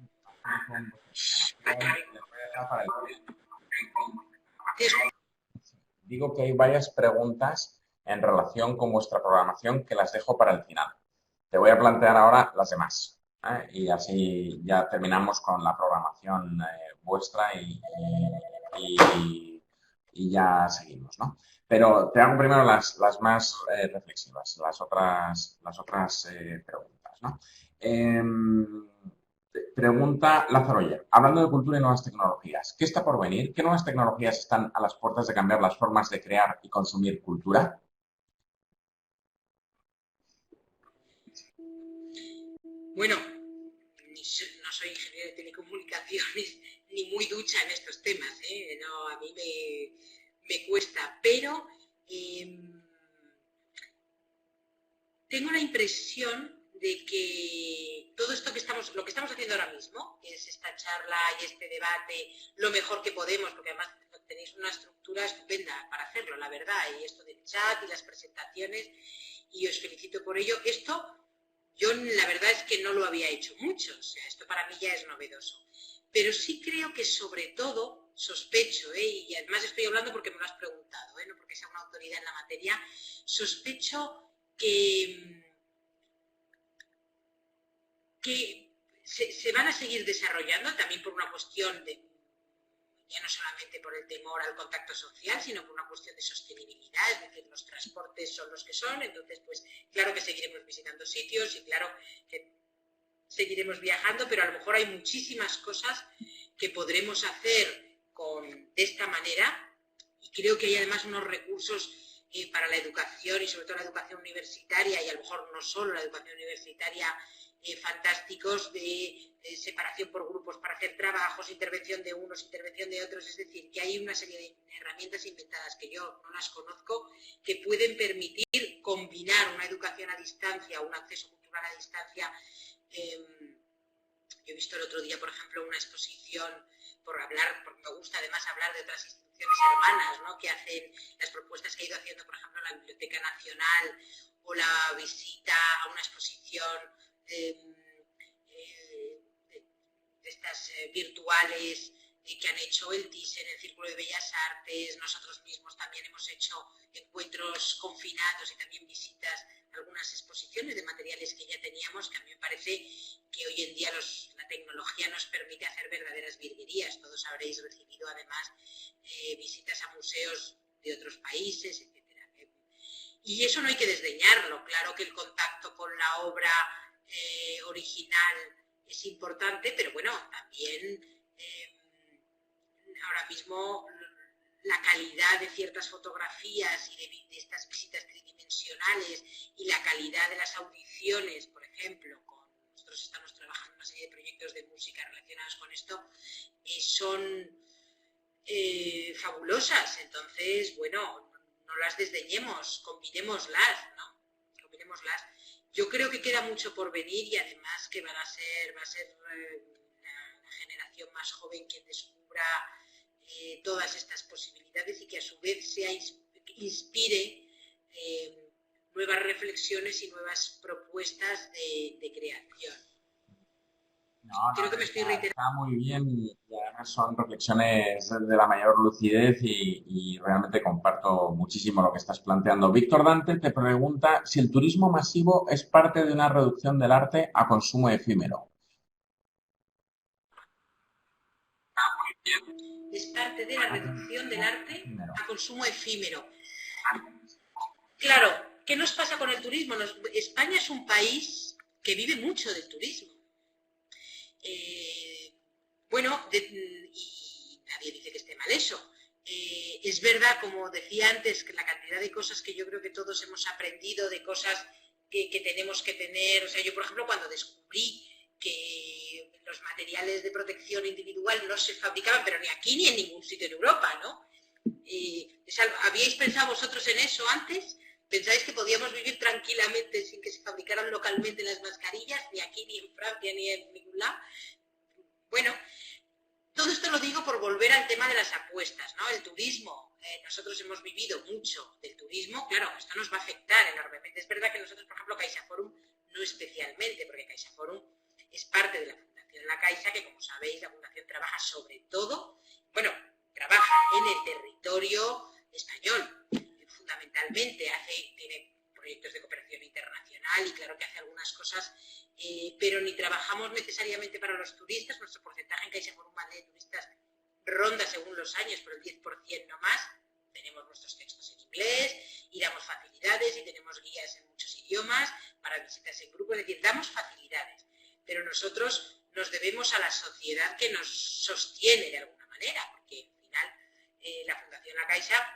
Digo que hay varias preguntas en relación con vuestra programación que las dejo para el final. Te voy a plantear ahora las demás, y así ya terminamos con la programación vuestra y ya seguimos, ¿no? Pero te hago primero las más reflexivas, las otras preguntas, ¿no? Pregunta Lázaro Oyer. Hablando de cultura y nuevas tecnologías, ¿qué está por venir? ¿Qué nuevas tecnologías están a las puertas de cambiar las formas de crear y consumir cultura? Bueno, no soy ingeniero de telecomunicaciones ni muy ducha en estos temas, No, a mí me cuesta, pero tengo la impresión de que todo esto lo que estamos haciendo ahora mismo, que es esta charla y este debate, lo mejor que podemos, porque además tenéis una estructura estupenda para hacerlo, la verdad, y esto del chat y las presentaciones, y os felicito por ello. Esto, yo la verdad es que no lo había hecho mucho, o sea, esto para mí ya es novedoso. Pero sí creo que sobre todo, sospecho, y además estoy hablando porque me lo has preguntado, no porque sea una autoridad en la materia, sospecho que se van a seguir desarrollando también por una cuestión ya no solamente por el temor al contacto social, sino por una cuestión de sostenibilidad, es decir, los transportes son los que son, entonces pues claro que seguiremos visitando sitios y claro que seguiremos viajando, pero a lo mejor hay muchísimas cosas que podremos hacer de esta manera, y creo que hay además unos recursos para la educación y sobre todo la educación universitaria, y a lo mejor no solo la educación universitaria, fantásticos de separación por grupos para hacer trabajos, intervención de unos, intervención de otros. Es decir, que hay una serie de herramientas inventadas que yo no las conozco, que pueden permitir combinar una educación a distancia, un acceso cultural a distancia. Yo he visto el otro día, por ejemplo, una exposición, porque me gusta además hablar de otras instituciones hermanas, ¿no?, que hacen las propuestas que ha ido haciendo, por ejemplo, la Biblioteca Nacional, o la visita a una exposición de estas virtuales que han hecho el Thyssen, el Círculo de Bellas Artes. Nosotros mismos también hemos hecho encuentros confinados y también visitas a algunas exposiciones de materiales que ya teníamos, que a mí me parece que hoy en día la tecnología nos permite hacer verdaderas virguerías. Todos habréis recibido además visitas a museos de otros países, etcétera. Y eso no hay que desdeñarlo. Claro que el contacto con la obra original es importante, pero bueno, también ahora mismo la calidad de ciertas fotografías y de estas visitas tridimensionales, y la calidad de las audiciones, por ejemplo, nosotros estamos trabajando en una serie de proyectos de música relacionados con esto, son fabulosas. Entonces, bueno, no las desdeñemos, combinémoslas, ¿no? Combinémoslas. Yo creo que queda mucho por venir, y además que va a ser la generación más joven quien descubra todas estas posibilidades, y que a su vez inspire nuevas reflexiones y nuevas propuestas de creación. Creo que me estoy reiterando. Está muy bien, y además son reflexiones de la mayor lucidez, y realmente comparto muchísimo lo que estás planteando. Víctor Dante te pregunta si el turismo masivo es parte de una reducción del arte a consumo efímero. Es parte de la reducción del arte a consumo efímero. Claro, ¿qué nos pasa con el turismo? España es un país que vive mucho del turismo. Y nadie dice que esté mal eso. Es verdad, como decía antes, que la cantidad de cosas que yo creo que todos hemos aprendido, de cosas que tenemos que tener. O sea, yo, por ejemplo, cuando descubrí que los materiales de protección individual no se fabricaban, pero ni aquí ni en ningún sitio en Europa, ¿no? ¿Habíais pensado vosotros en eso antes? ¿Pensáis que podíamos vivir tranquilamente sin que se fabricaran localmente las mascarillas, ni aquí, ni en Francia, ni en ningún lado? Bueno, todo esto lo digo por volver al tema de las apuestas, ¿no? El turismo, nosotros hemos vivido mucho del turismo. Claro, esto nos va a afectar enormemente. Es verdad que nosotros, por ejemplo, CaixaForum, no especialmente, porque CaixaForum es parte de la Fundación La Caixa, que, como sabéis, la Fundación trabaja sobre todo, trabaja en el territorio español, fundamentalmente, tiene proyectos de cooperación internacional, y claro que hace algunas cosas, pero ni trabajamos necesariamente para los turistas. Nuestro porcentaje en CaixaForum de turistas ronda, según los años, por el 10% no más. Tenemos nuestros textos en inglés, y damos facilidades, y tenemos guías en muchos idiomas para visitas en grupo. Es decir, damos facilidades, pero nosotros nos debemos a la sociedad que nos sostiene de alguna manera, porque al final la Fundación La Caixa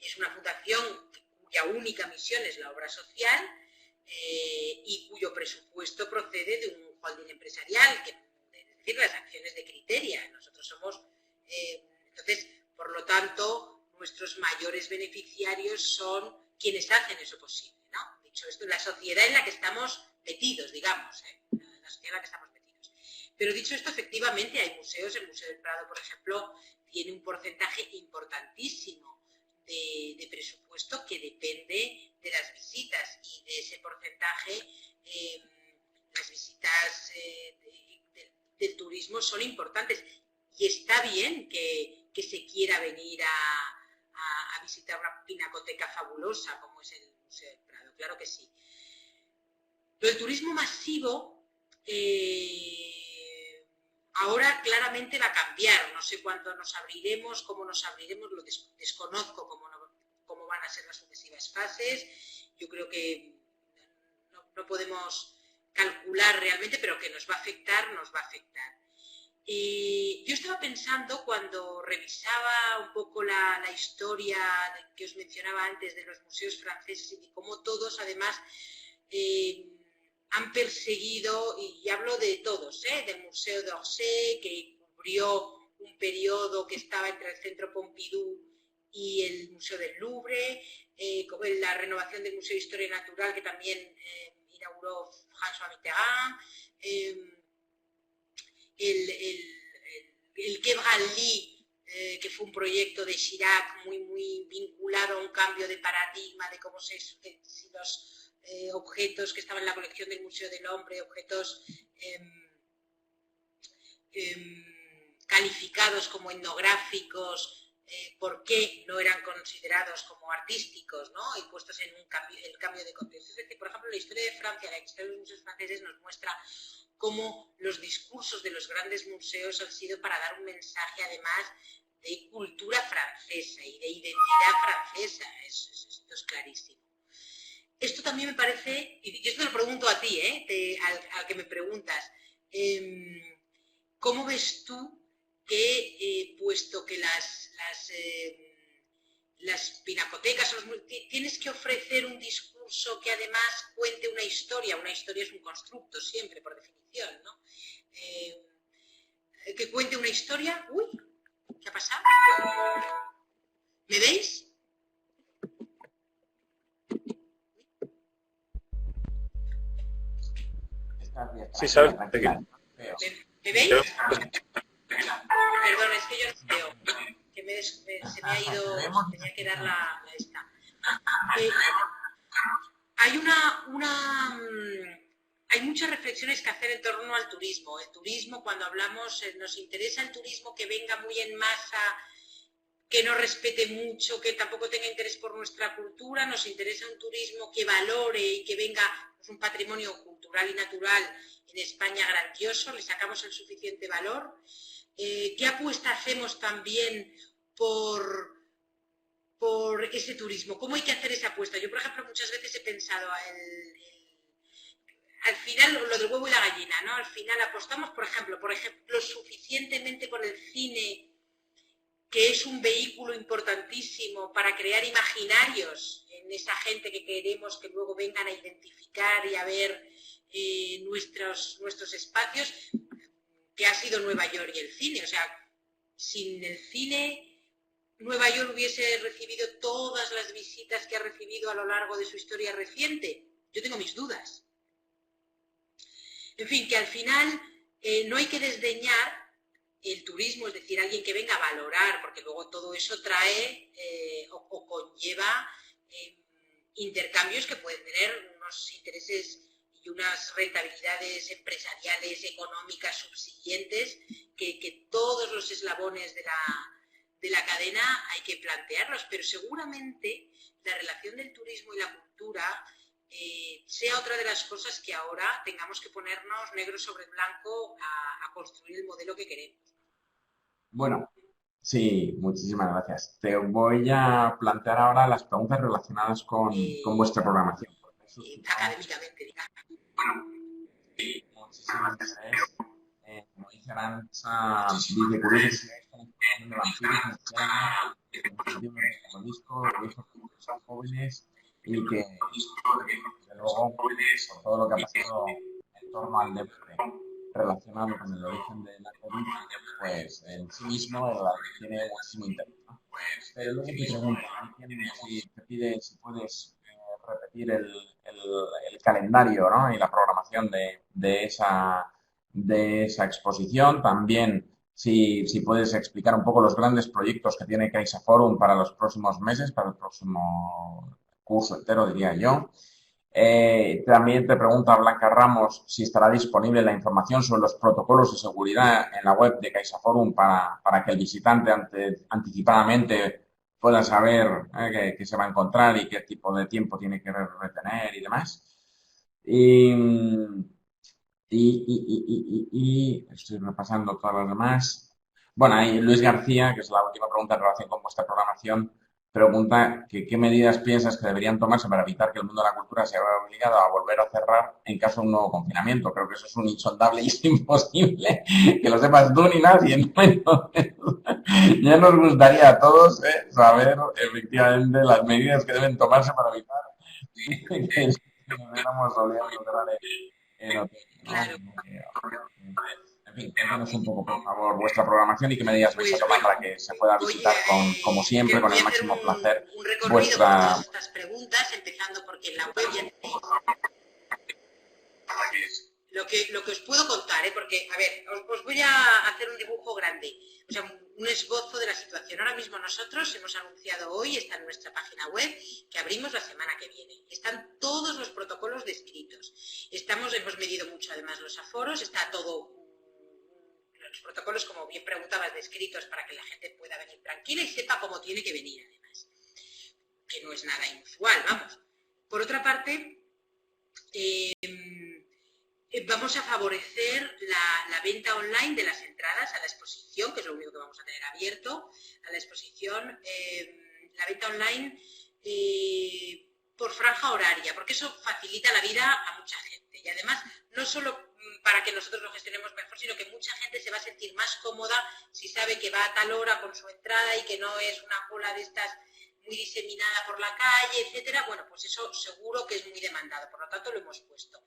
es una fundación cuya única misión es la obra social, y cuyo presupuesto procede de un holding empresarial, es decir, las acciones de Criteria. Nosotros somos, entonces, por lo tanto, nuestros mayores beneficiarios son quienes hacen eso posible, ¿no? Dicho esto, la sociedad en la que estamos metidos, digamos, la sociedad en la que estamos metidos. Pero dicho esto, efectivamente hay museos. El Museo del Prado, por ejemplo, tiene un porcentaje importantísimo de presupuesto que depende de las visitas, y de ese porcentaje las visitas del turismo son importantes, y está bien que se quiera venir a visitar una pinacoteca fabulosa como es el Museo del Prado, claro que sí. Lo del turismo masivo ahora claramente va a cambiar. No sé cuándo nos abriremos, cómo nos abriremos, lo desconozco cómo van a ser las sucesivas fases. Yo creo que no podemos calcular realmente, pero que nos va a afectar, nos va a afectar. Y yo estaba pensando cuando revisaba un poco la historia que os mencionaba antes de los museos franceses y de cómo todos además han perseguido, y hablo de todos, del Museo d'Orsay, que cubrió un periodo que estaba entre el Centro Pompidou y el Museo del Louvre, la renovación del Museo de Historia Natural que también inauguró François Mitterrand, el Quai Branly, que fue un proyecto de Chirac muy vinculado a un cambio de paradigma de cómo si los objetos que estaban en la colección del Museo del Hombre, objetos calificados como etnográficos, por qué no eran considerados como artísticos, ¿no? Y puestos en el cambio de contexto. Es decir, por ejemplo, la historia de Francia, la historia de los museos franceses nos muestra cómo los discursos de los grandes museos han sido para dar un mensaje, además, de cultura francesa y de identidad francesa. Esto es clarísimo. Esto también me parece, y yo esto te lo pregunto a ti, al que me preguntas, ¿cómo ves tú que, puesto que las pinacotecas, tienes que ofrecer un discurso que además cuente una historia es un constructo siempre, por definición, ¿no? Que cuente una historia. Uy, ¿qué ha pasado? ¿Me veis? Sí, ¿sabes? ¿Me veis? Perdón, es que yo no veo. Que se me ha ido, tenía que dar la esta. Hay muchas reflexiones que hacer en torno al turismo. El turismo, cuando hablamos, nos interesa el turismo que venga muy en masa, que no respete mucho, que tampoco tenga interés por nuestra cultura. Nos interesa un turismo que valore y que venga, pues, un patrimonio cultural y natural en España grandioso, le sacamos el suficiente valor. ¿Qué apuesta hacemos también por ese turismo? ¿Cómo hay que hacer esa apuesta? Yo, por ejemplo, muchas veces he pensado, al final, lo del huevo y la gallina, ¿no? Al final apostamos, por ejemplo, suficientemente por el cine, que es un vehículo importantísimo para crear imaginarios en esa gente que queremos que luego vengan a identificar y a ver nuestros espacios, que ha sido Nueva York y el cine. O sea, sin el cine, Nueva York hubiese recibido todas las visitas que ha recibido a lo largo de su historia reciente. Yo tengo mis dudas. En fin, que al final no hay que desdeñar el turismo, es decir, alguien que venga a valorar, porque luego todo eso trae o conlleva intercambios que pueden tener unos intereses y unas rentabilidades empresariales, económicas subsiguientes, que todos los eslabones de la cadena hay que plantearlos, pero seguramente la relación del turismo y la cultura sea otra de las cosas que ahora tengamos que ponernos negro sobre blanco a construir el modelo que queremos. Bueno, sí, muchísimas gracias. Te voy a plantear ahora las preguntas relacionadas con vuestra programación. Académicamente, digamos. Bueno, sí, muchísimas gracias. Como dice Arantxa, dice curioso con información de vampiros, el disco, que son jóvenes y que, desde luego, por todo lo que ha pasado en torno al debate relacionado con el origen de la COVID, pues en sí mismo tiene muchísimo interés, ¿no? Pero luego te pregunto, si te pide si puedes repetir el calendario, ¿no? Y la programación de esa exposición. También si puedes explicar un poco los grandes proyectos que tiene CaixaForum para los próximos meses, para el próximo curso entero, diría yo. También te pregunta Blanca Ramos si estará disponible la información sobre los protocolos de seguridad en la web de CaixaForum para que el visitante anticipadamente pueda saber qué se va a encontrar y qué tipo de tiempo tiene que retener y demás. Y estoy repasando todas las demás. Bueno, ahí Luis García, que es la última pregunta en relación con vuestra programación, pregunta que qué medidas piensas que deberían tomarse para evitar que el mundo de la cultura se vea obligado a volver a cerrar en caso de un nuevo confinamiento. Creo que eso es un insondable y es imposible que lo sepas tú ni nadie, ¿no? Entonces, ya nos gustaría a todos saber efectivamente las medidas que deben tomarse para evitar que nos viéramos obligados a cerrar en otoño, ¿no? Claro. En fin, cuéntanos un poco, por favor, vuestra programación y qué medidas vais a Pues tomar bueno, para que se pueda voy, visitar como siempre, con voy el a hacer máximo placer, un recorrido por vuestra... todas estas preguntas, empezando porque en la web ya tenéis lo que os puedo contar, porque, a ver, os voy a hacer un dibujo grande, o sea, un esbozo de la situación. Ahora mismo nosotros hemos anunciado hoy, está en nuestra página web, que abrimos la semana que viene. Están todos los protocolos descritos. Hemos medido mucho además los aforos, está todo, los protocolos, como bien preguntabas, descritos para que la gente pueda venir tranquila y sepa cómo tiene que venir además, que no es nada inusual, vamos. Por otra parte, vamos a favorecer la venta online de las entradas a la exposición, que es lo único que vamos a tener abierto, a la exposición, la venta online por franja horaria, porque eso facilita la vida a mucha gente. Y además, no solo para que nosotros lo gestionemos mejor, sino que mucha gente se va a sentir más cómoda si sabe que va a tal hora con su entrada y que no es una cola de estas muy diseminada por la calle, etcétera. Bueno, pues eso seguro que es muy demandado, por lo tanto lo hemos puesto.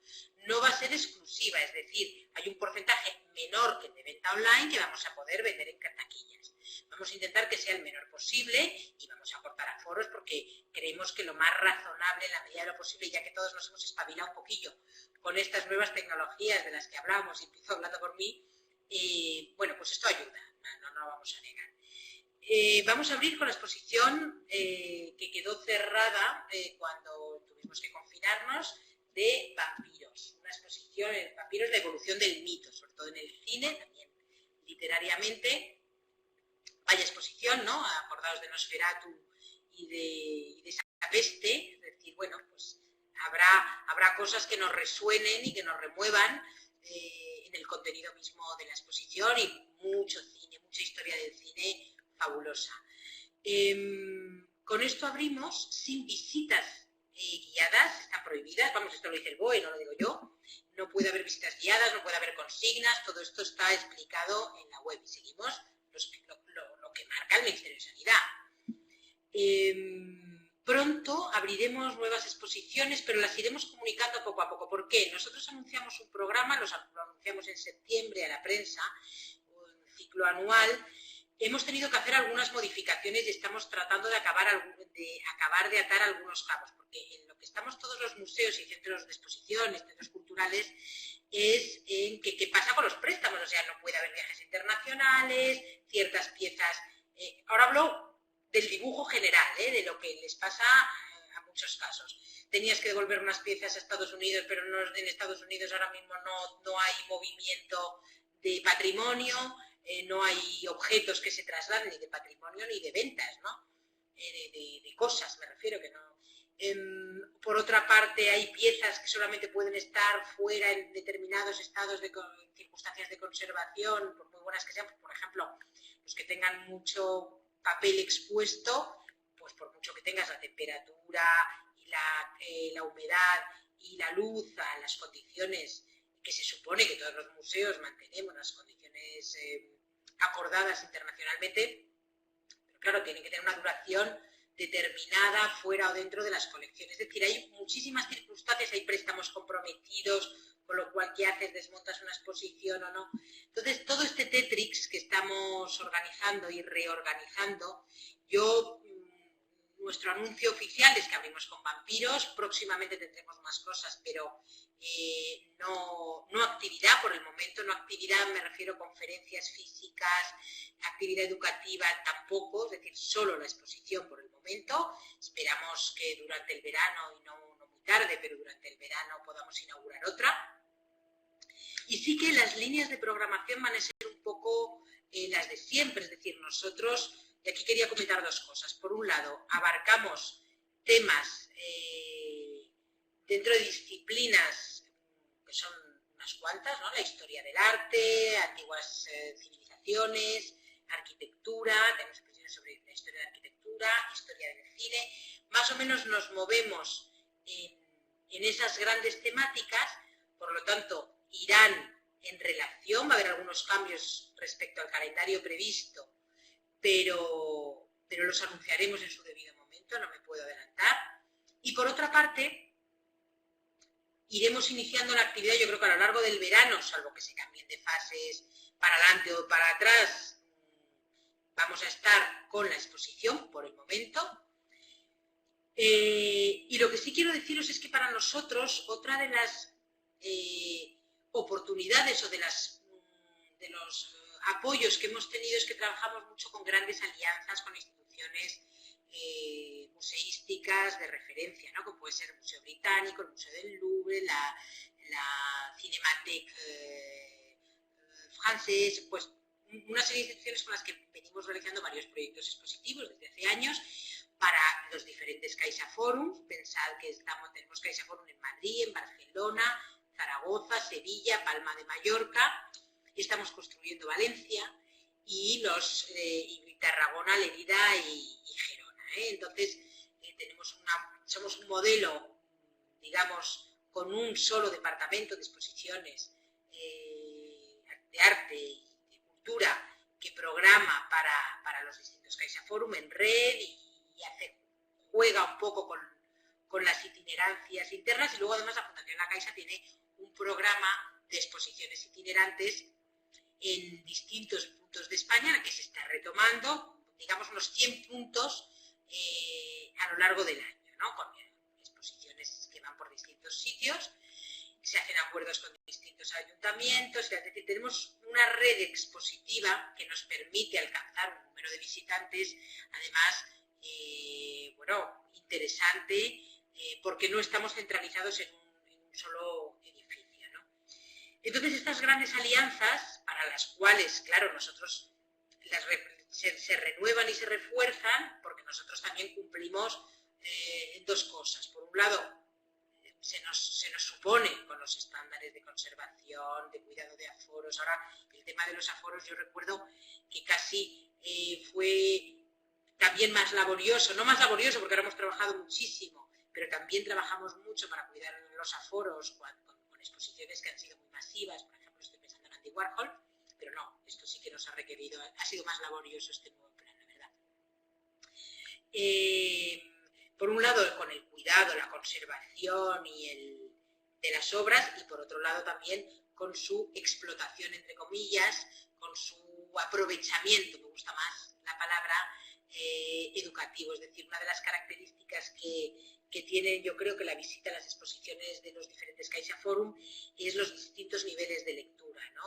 No va a ser exclusiva, es decir, hay un porcentaje menor que el de venta online que vamos a poder vender en taquillas. Vamos a intentar que sea el menor posible y vamos a cortar aforos porque creemos que lo más razonable en la medida de lo posible, ya que todos nos hemos espabilado un poquillo con estas nuevas tecnologías de las que hablamos, y empiezo hablando por mí, bueno, pues esto ayuda, no lo vamos a negar. Vamos a abrir con la exposición que quedó cerrada cuando tuvimos que confinarnos, de vampiros. Una exposición de vampiros de evolución del mito, sobre todo en el cine, también literariamente. Vaya exposición, ¿no? Acordaos de Nosferatu y de esa peste. Es decir, bueno, pues habrá cosas que nos resuenen y que nos remuevan en el contenido mismo de la exposición, y mucho cine, mucha historia del cine fabulosa. Con esto abrimos sin visitas guiadas, están prohibidas, vamos, esto lo dice el BOE, no lo digo yo. No puede haber visitas guiadas, no puede haber consignas, todo esto está explicado en la web y seguimos lo que marca el Ministerio de Sanidad. Pronto abriremos nuevas exposiciones, pero las iremos comunicando poco a poco. ¿Por qué? Nosotros anunciamos un programa, lo anunciamos en septiembre a la prensa, un ciclo anual. Hemos tenido que hacer algunas modificaciones y estamos tratando de acabar de atar algunos cabos, porque en lo que estamos todos los museos y centros de exposiciones, centros culturales, es en qué pasa con los préstamos. O sea, no puede haber viajes internacionales, ciertas piezas. Ahora hablo del dibujo general, de lo que les pasa a muchos casos. Tenías que devolver unas piezas a Estados Unidos, pero en Estados Unidos ahora mismo no hay movimiento de patrimonio. No hay objetos que se trasladen, ni de patrimonio ni de ventas, ¿no? De cosas, me refiero, que no. Por otra parte, hay piezas que solamente pueden estar fuera en determinados estados de circunstancias de conservación, por muy buenas que sean. Por ejemplo, los que tengan mucho papel expuesto, pues por mucho que tengas la temperatura y la humedad y la luz a las condiciones que se supone que todos los museos mantenemos, las condiciones acordadas internacionalmente, pero claro, tienen que tener una duración determinada fuera o dentro de las colecciones. Es decir, hay muchísimas circunstancias, hay préstamos comprometidos, con lo cual, ¿qué haces? ¿Desmontas una exposición o no? Entonces, todo este Tetrix que estamos organizando y reorganizando, nuestro anuncio oficial es que abrimos con vampiros, próximamente tendremos más cosas, pero no actividad por el momento. No actividad, me refiero a conferencias físicas, actividad educativa tampoco, es decir, solo la exposición por el momento. Esperamos que durante el verano, y no muy tarde, pero durante el verano podamos inaugurar otra. Y sí que las líneas de programación van a ser un poco las de siempre, es decir, nosotros, y aquí quería comentar dos cosas. Por un lado, abarcamos temas dentro de disciplinas que son unas cuantas, ¿no? La historia del arte, antiguas civilizaciones, arquitectura, tenemos exposiciones páginas sobre la historia de la arquitectura, historia del cine. Más o menos nos movemos en esas grandes temáticas, por lo tanto, irán en relación, va a haber algunos cambios respecto al calendario previsto, pero los anunciaremos en su debido momento, no me puedo adelantar. Y por otra parte, iremos iniciando la actividad, yo creo que a lo largo del verano, salvo que se cambien de fases para adelante o para atrás, vamos a estar con la exposición por el momento. Y lo que sí quiero deciros es que para nosotros otra de las oportunidades o de los apoyos que hemos tenido es que trabajamos mucho con grandes alianzas con instituciones museísticas de referencia, ¿no? Como puede ser el Museo Británico, el Museo del Louvre, la Cinémathèque francés, pues una serie de instituciones con las que venimos realizando varios proyectos expositivos desde hace años para los diferentes CaixaForums. Pensad que tenemos CaixaForum en Madrid, en Barcelona, Zaragoza, Sevilla, Palma de Mallorca, y estamos construyendo Valencia y Tarragona, Lérida y Gerona, ¿eh? Entonces, somos un modelo, digamos, con un solo departamento de exposiciones de arte y de cultura que programa para los distintos CaixaForum en red y juega un poco con las itinerancias internas, y luego además la Fundación La Caixa tiene un programa de exposiciones itinerantes en distintos puntos de España que se está retomando, digamos unos 100 puntos a lo largo del año, ¿no? Con exposiciones que van por distintos sitios, se hacen acuerdos con distintos ayuntamientos, es decir, tenemos una red expositiva que nos permite alcanzar un número de visitantes, además, interesante, porque no estamos centralizados en un solo edificio, ¿no? Entonces, estas grandes alianzas, para las cuales, claro, nosotros se renuevan y se refuerzan, porque nosotros también cumplimos dos cosas. Por un lado, se nos supone con los estándares de conservación, de cuidado de aforos. Ahora, el tema de los aforos, yo recuerdo que casi fue también más laborioso, no más laborioso porque ahora hemos trabajado muchísimo, pero también trabajamos mucho para cuidar los aforos con exposiciones que han sido muy masivas. Por ejemplo, estoy pensando en Andy Warhol, pero no, esto sí que nos ha requerido, ha sido más laborioso este nuevo plan, la verdad. Por un lado, con el cuidado, la conservación de las obras, y por otro lado también con su explotación, entre comillas, con su aprovechamiento, me gusta más la palabra, educativo. Es decir, una de las características que tiene, yo creo, que la visita a las exposiciones de los diferentes CaixaForum es los distintos niveles de lectura, ¿no?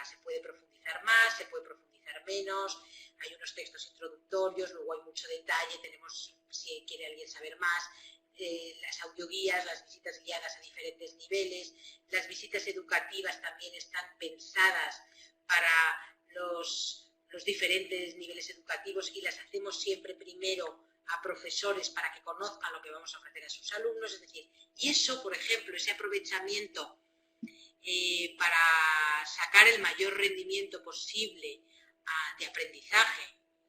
Se puede profundizar más, se puede profundizar menos, hay unos textos introductorios, luego hay mucho detalle, tenemos, si quiere alguien saber más, las audioguías, las visitas guiadas a diferentes niveles. Las visitas educativas también están pensadas para los diferentes niveles educativos y las hacemos siempre primero a profesores para que conozcan lo que vamos a ofrecer a sus alumnos. Es decir, y eso, por ejemplo, ese aprovechamiento para sacar el mayor rendimiento posible de aprendizaje,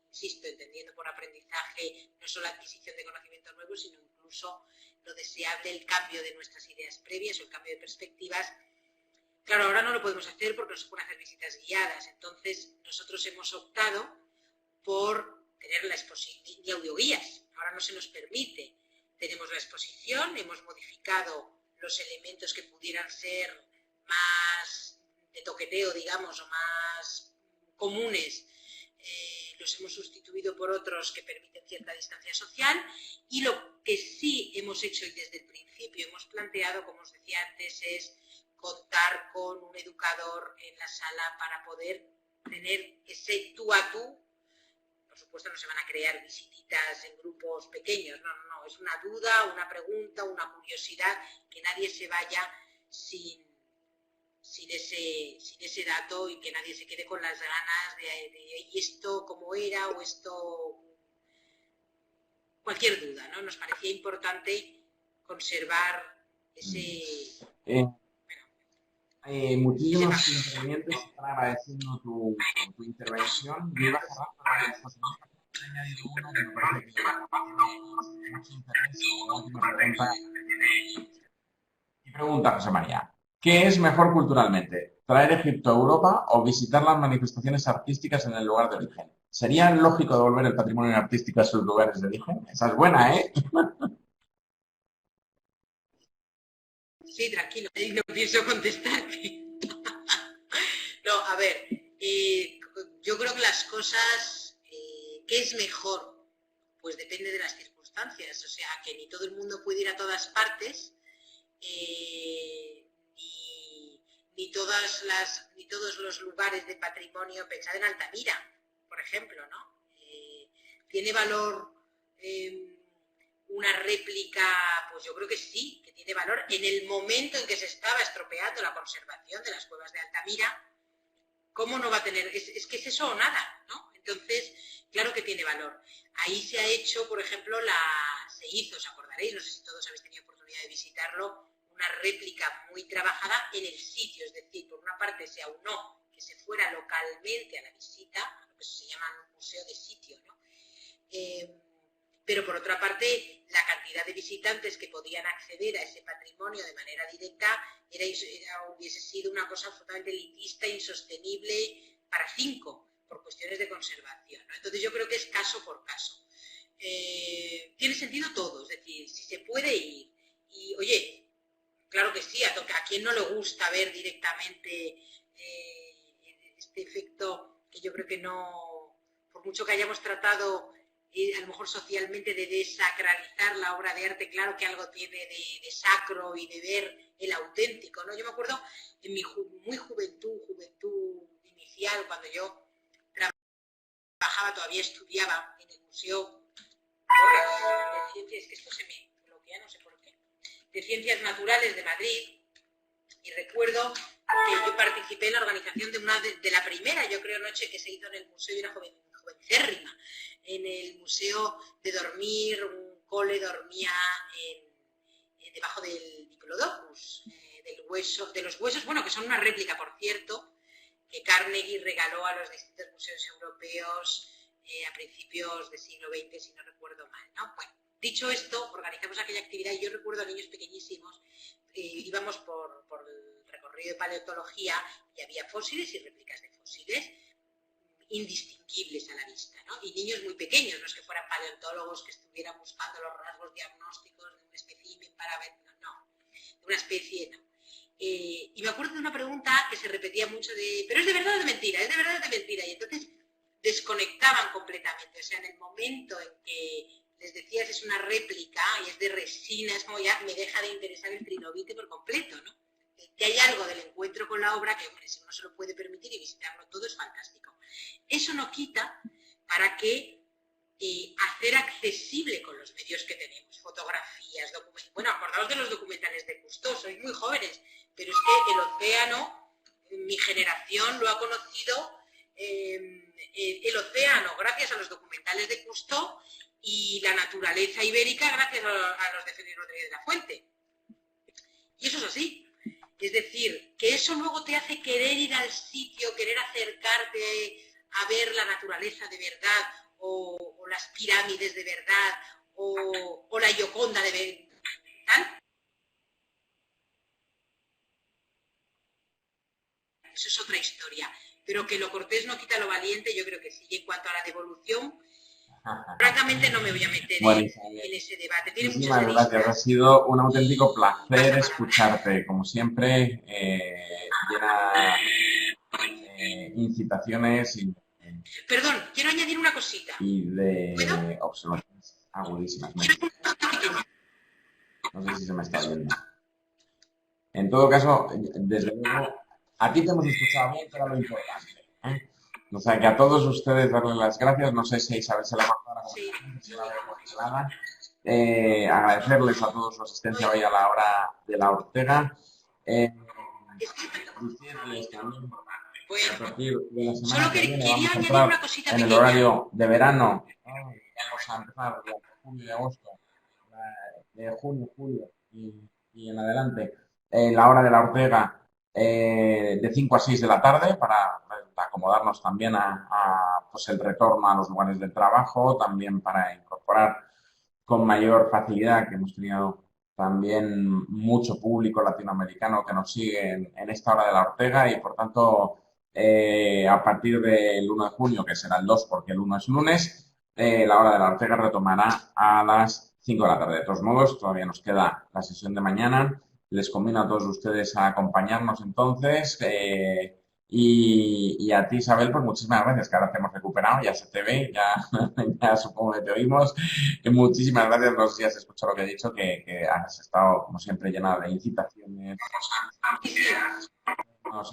insisto, entendiendo por aprendizaje no solo la adquisición de conocimiento nuevo, sino incluso lo deseable, el cambio de nuestras ideas previas o el cambio de perspectivas. Claro, ahora no lo podemos hacer porque no se pueden hacer visitas guiadas, entonces nosotros hemos optado por tener la exposición y audioguías. Ahora no se nos permite. Tenemos la exposición, hemos modificado los elementos que pudieran ser más de toqueteo, digamos, o más comunes, los hemos sustituido por otros que permiten cierta distancia social, y lo que sí hemos hecho y desde el principio hemos planteado, como os decía antes, es contar con un educador en la sala para poder tener ese tú a tú. Por supuesto no se van a crear visititas en grupos pequeños, no, es una duda, una pregunta, una curiosidad, que nadie se vaya sin ese dato y que nadie se quede con las ganas de ¿y esto cómo era? O esto, cualquier duda, ¿no? Nos parecía importante conservar ese... muchísimos intervinientes están agradeciendo tu intervención. Yo iba a cerrar con la exposición he añadido uno que me parece que tiene mucho interés. La última pregunta. Y pregunta José María. ¿Qué es mejor culturalmente? ¿Traer Egipto a Europa o visitar las manifestaciones artísticas en el lugar de origen? ¿Sería lógico devolver el patrimonio artístico a sus lugares de origen? Esa es buena, ¿eh? Sí, tranquilo, no pienso contestarte. No, a ver, yo creo que las cosas, ¿qué es mejor? Pues depende de las circunstancias, o sea, que ni todo el mundo puede ir a todas partes, ni todos los lugares de patrimonio. Pensad en Altamira, por ejemplo, ¿no? ¿Tiene valor una réplica? Pues yo creo que sí, que tiene valor. En el momento en que se estaba estropeando la conservación de las cuevas de Altamira, ¿cómo no va a tener? Es que es eso o nada, ¿no? Entonces, claro que tiene valor. Ahí se ha hecho, por ejemplo, se hizo, os acordaréis, no sé si todos habéis tenido oportunidad de visitarlo, una réplica muy trabajada en el sitio, es decir, por una parte se aunó que se fuera localmente a la visita, lo que se llama un museo de sitio, ¿no? Pero por otra parte, la cantidad de visitantes que podían acceder a ese patrimonio de manera directa hubiese sido una cosa absolutamente elitista, insostenible para 5, por cuestiones de conservación, ¿no? Entonces yo creo que es caso por caso. Tiene sentido todo, es decir, si se puede ir. Y oye, claro que sí, a quien no le gusta ver directamente este efecto que yo creo que no, por mucho que hayamos tratado a lo mejor socialmente de desacralizar la obra de arte, claro que algo tiene de sacro y de ver el auténtico, ¿no? Yo me acuerdo en mi juventud inicial, cuando yo trabajaba, todavía estudiaba en el Museo de Ciencias, que esto se me bloquea, no sé por qué, de Ciencias Naturales de Madrid, y recuerdo que yo participé en la organización de la primera, yo creo, noche que se hizo en el museo, y era jovencérrima, en el museo de dormir. Un cole dormía debajo del Diplodocus, de los huesos, bueno, que son una réplica, por cierto, que Carnegie regaló a los distintos museos europeos a principios del siglo XX, si no recuerdo mal, ¿no? Bueno, dicho esto, organizamos aquella actividad y yo recuerdo a niños pequeñísimos, íbamos por el recorrido de paleontología y había fósiles y réplicas de fósiles indistinguibles a la vista, ¿no? Y niños muy pequeños, no es que fueran paleontólogos que estuvieran buscando los rasgos diagnósticos de un espécimen para ver, no, de una especie, no. Y me acuerdo de una pregunta que se repetía mucho ¿pero es de verdad o de mentira? ¿Es de verdad o de mentira? Y entonces desconectaban completamente, o sea, en el momento en que les decías es una réplica y es de resina, es como ya me deja de interesar el trilobite por completo, ¿no? Que hay algo del encuentro con la obra que, hombre, si uno se lo puede permitir y visitarlo todo es fantástico. Eso no quita para que hacer accesible con los medios que tenemos, fotografías, documentos. Bueno, acordaos de los documentales de Cousteau, sois muy jóvenes, pero es que el océano, mi generación lo ha conocido, el océano gracias a los documentales de Cousteau y la naturaleza ibérica gracias a los de Félix Rodríguez de la Fuente. Y eso es así. Es decir, que eso luego te hace querer ir al sitio, querer acercarte a ver la naturaleza de verdad, o las pirámides de verdad, o la Gioconda de verdad. Eso es otra historia. Pero que lo cortés no quita lo valiente, yo creo que sí. Y en cuanto a la devolución, francamente no me voy a meter en ese debate. Muchísimas gracias. Ha sido un auténtico placer escucharte. Como siempre, llena incitaciones y... Perdón, quiero añadir una cosita. Y de observaciones agudísimas. No sé si se me está viendo. En todo caso, desde luego, a ti te hemos escuchado bien, que era lo importante, ¿eh? O sea, que a todos ustedes darles las gracias. No sé si Isabel se la ha pasado la agradecerles a todos su asistencia hoy a la hora de la Ortega. Decirles también que a partir de la semana que viene vamos a entrar en el horario de verano. Vamos a empezar de julio y agosto, de junio, julio y en adelante, la hora de la Ortega de 5 a 6 de la tarde para acomodarnos también a pues, el retorno a los lugares de trabajo, también para incorporar con mayor facilidad, que hemos tenido también mucho público latinoamericano que nos sigue en esta hora de la Ortega y, por tanto, a partir del 1 de junio, que será el 2 porque el 1 es lunes, la hora de la Ortega retomará a las 5 de la tarde. De todos modos, todavía nos queda la sesión de mañana. Les conviene a todos ustedes a acompañarnos entonces. Y a ti, Isabel, pues muchísimas gracias, que ahora te hemos recuperado, ya se te ve, ya, ya supongo que te oímos. Muchísimas gracias, no sé si has escuchado lo que he dicho, que has estado, como siempre, llena de incitaciones. Nos,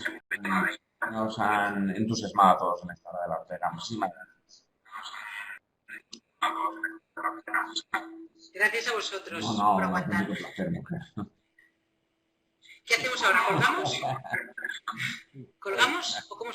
nos han entusiasmado a todos en esta hora de la Ortega. Muchísimas gracias. Gracias a vosotros No, por un aguantarme. placer, mujer. ¿Qué hacemos ahora? ¿Colgamos? ¿Colgamos? ¿O cómo se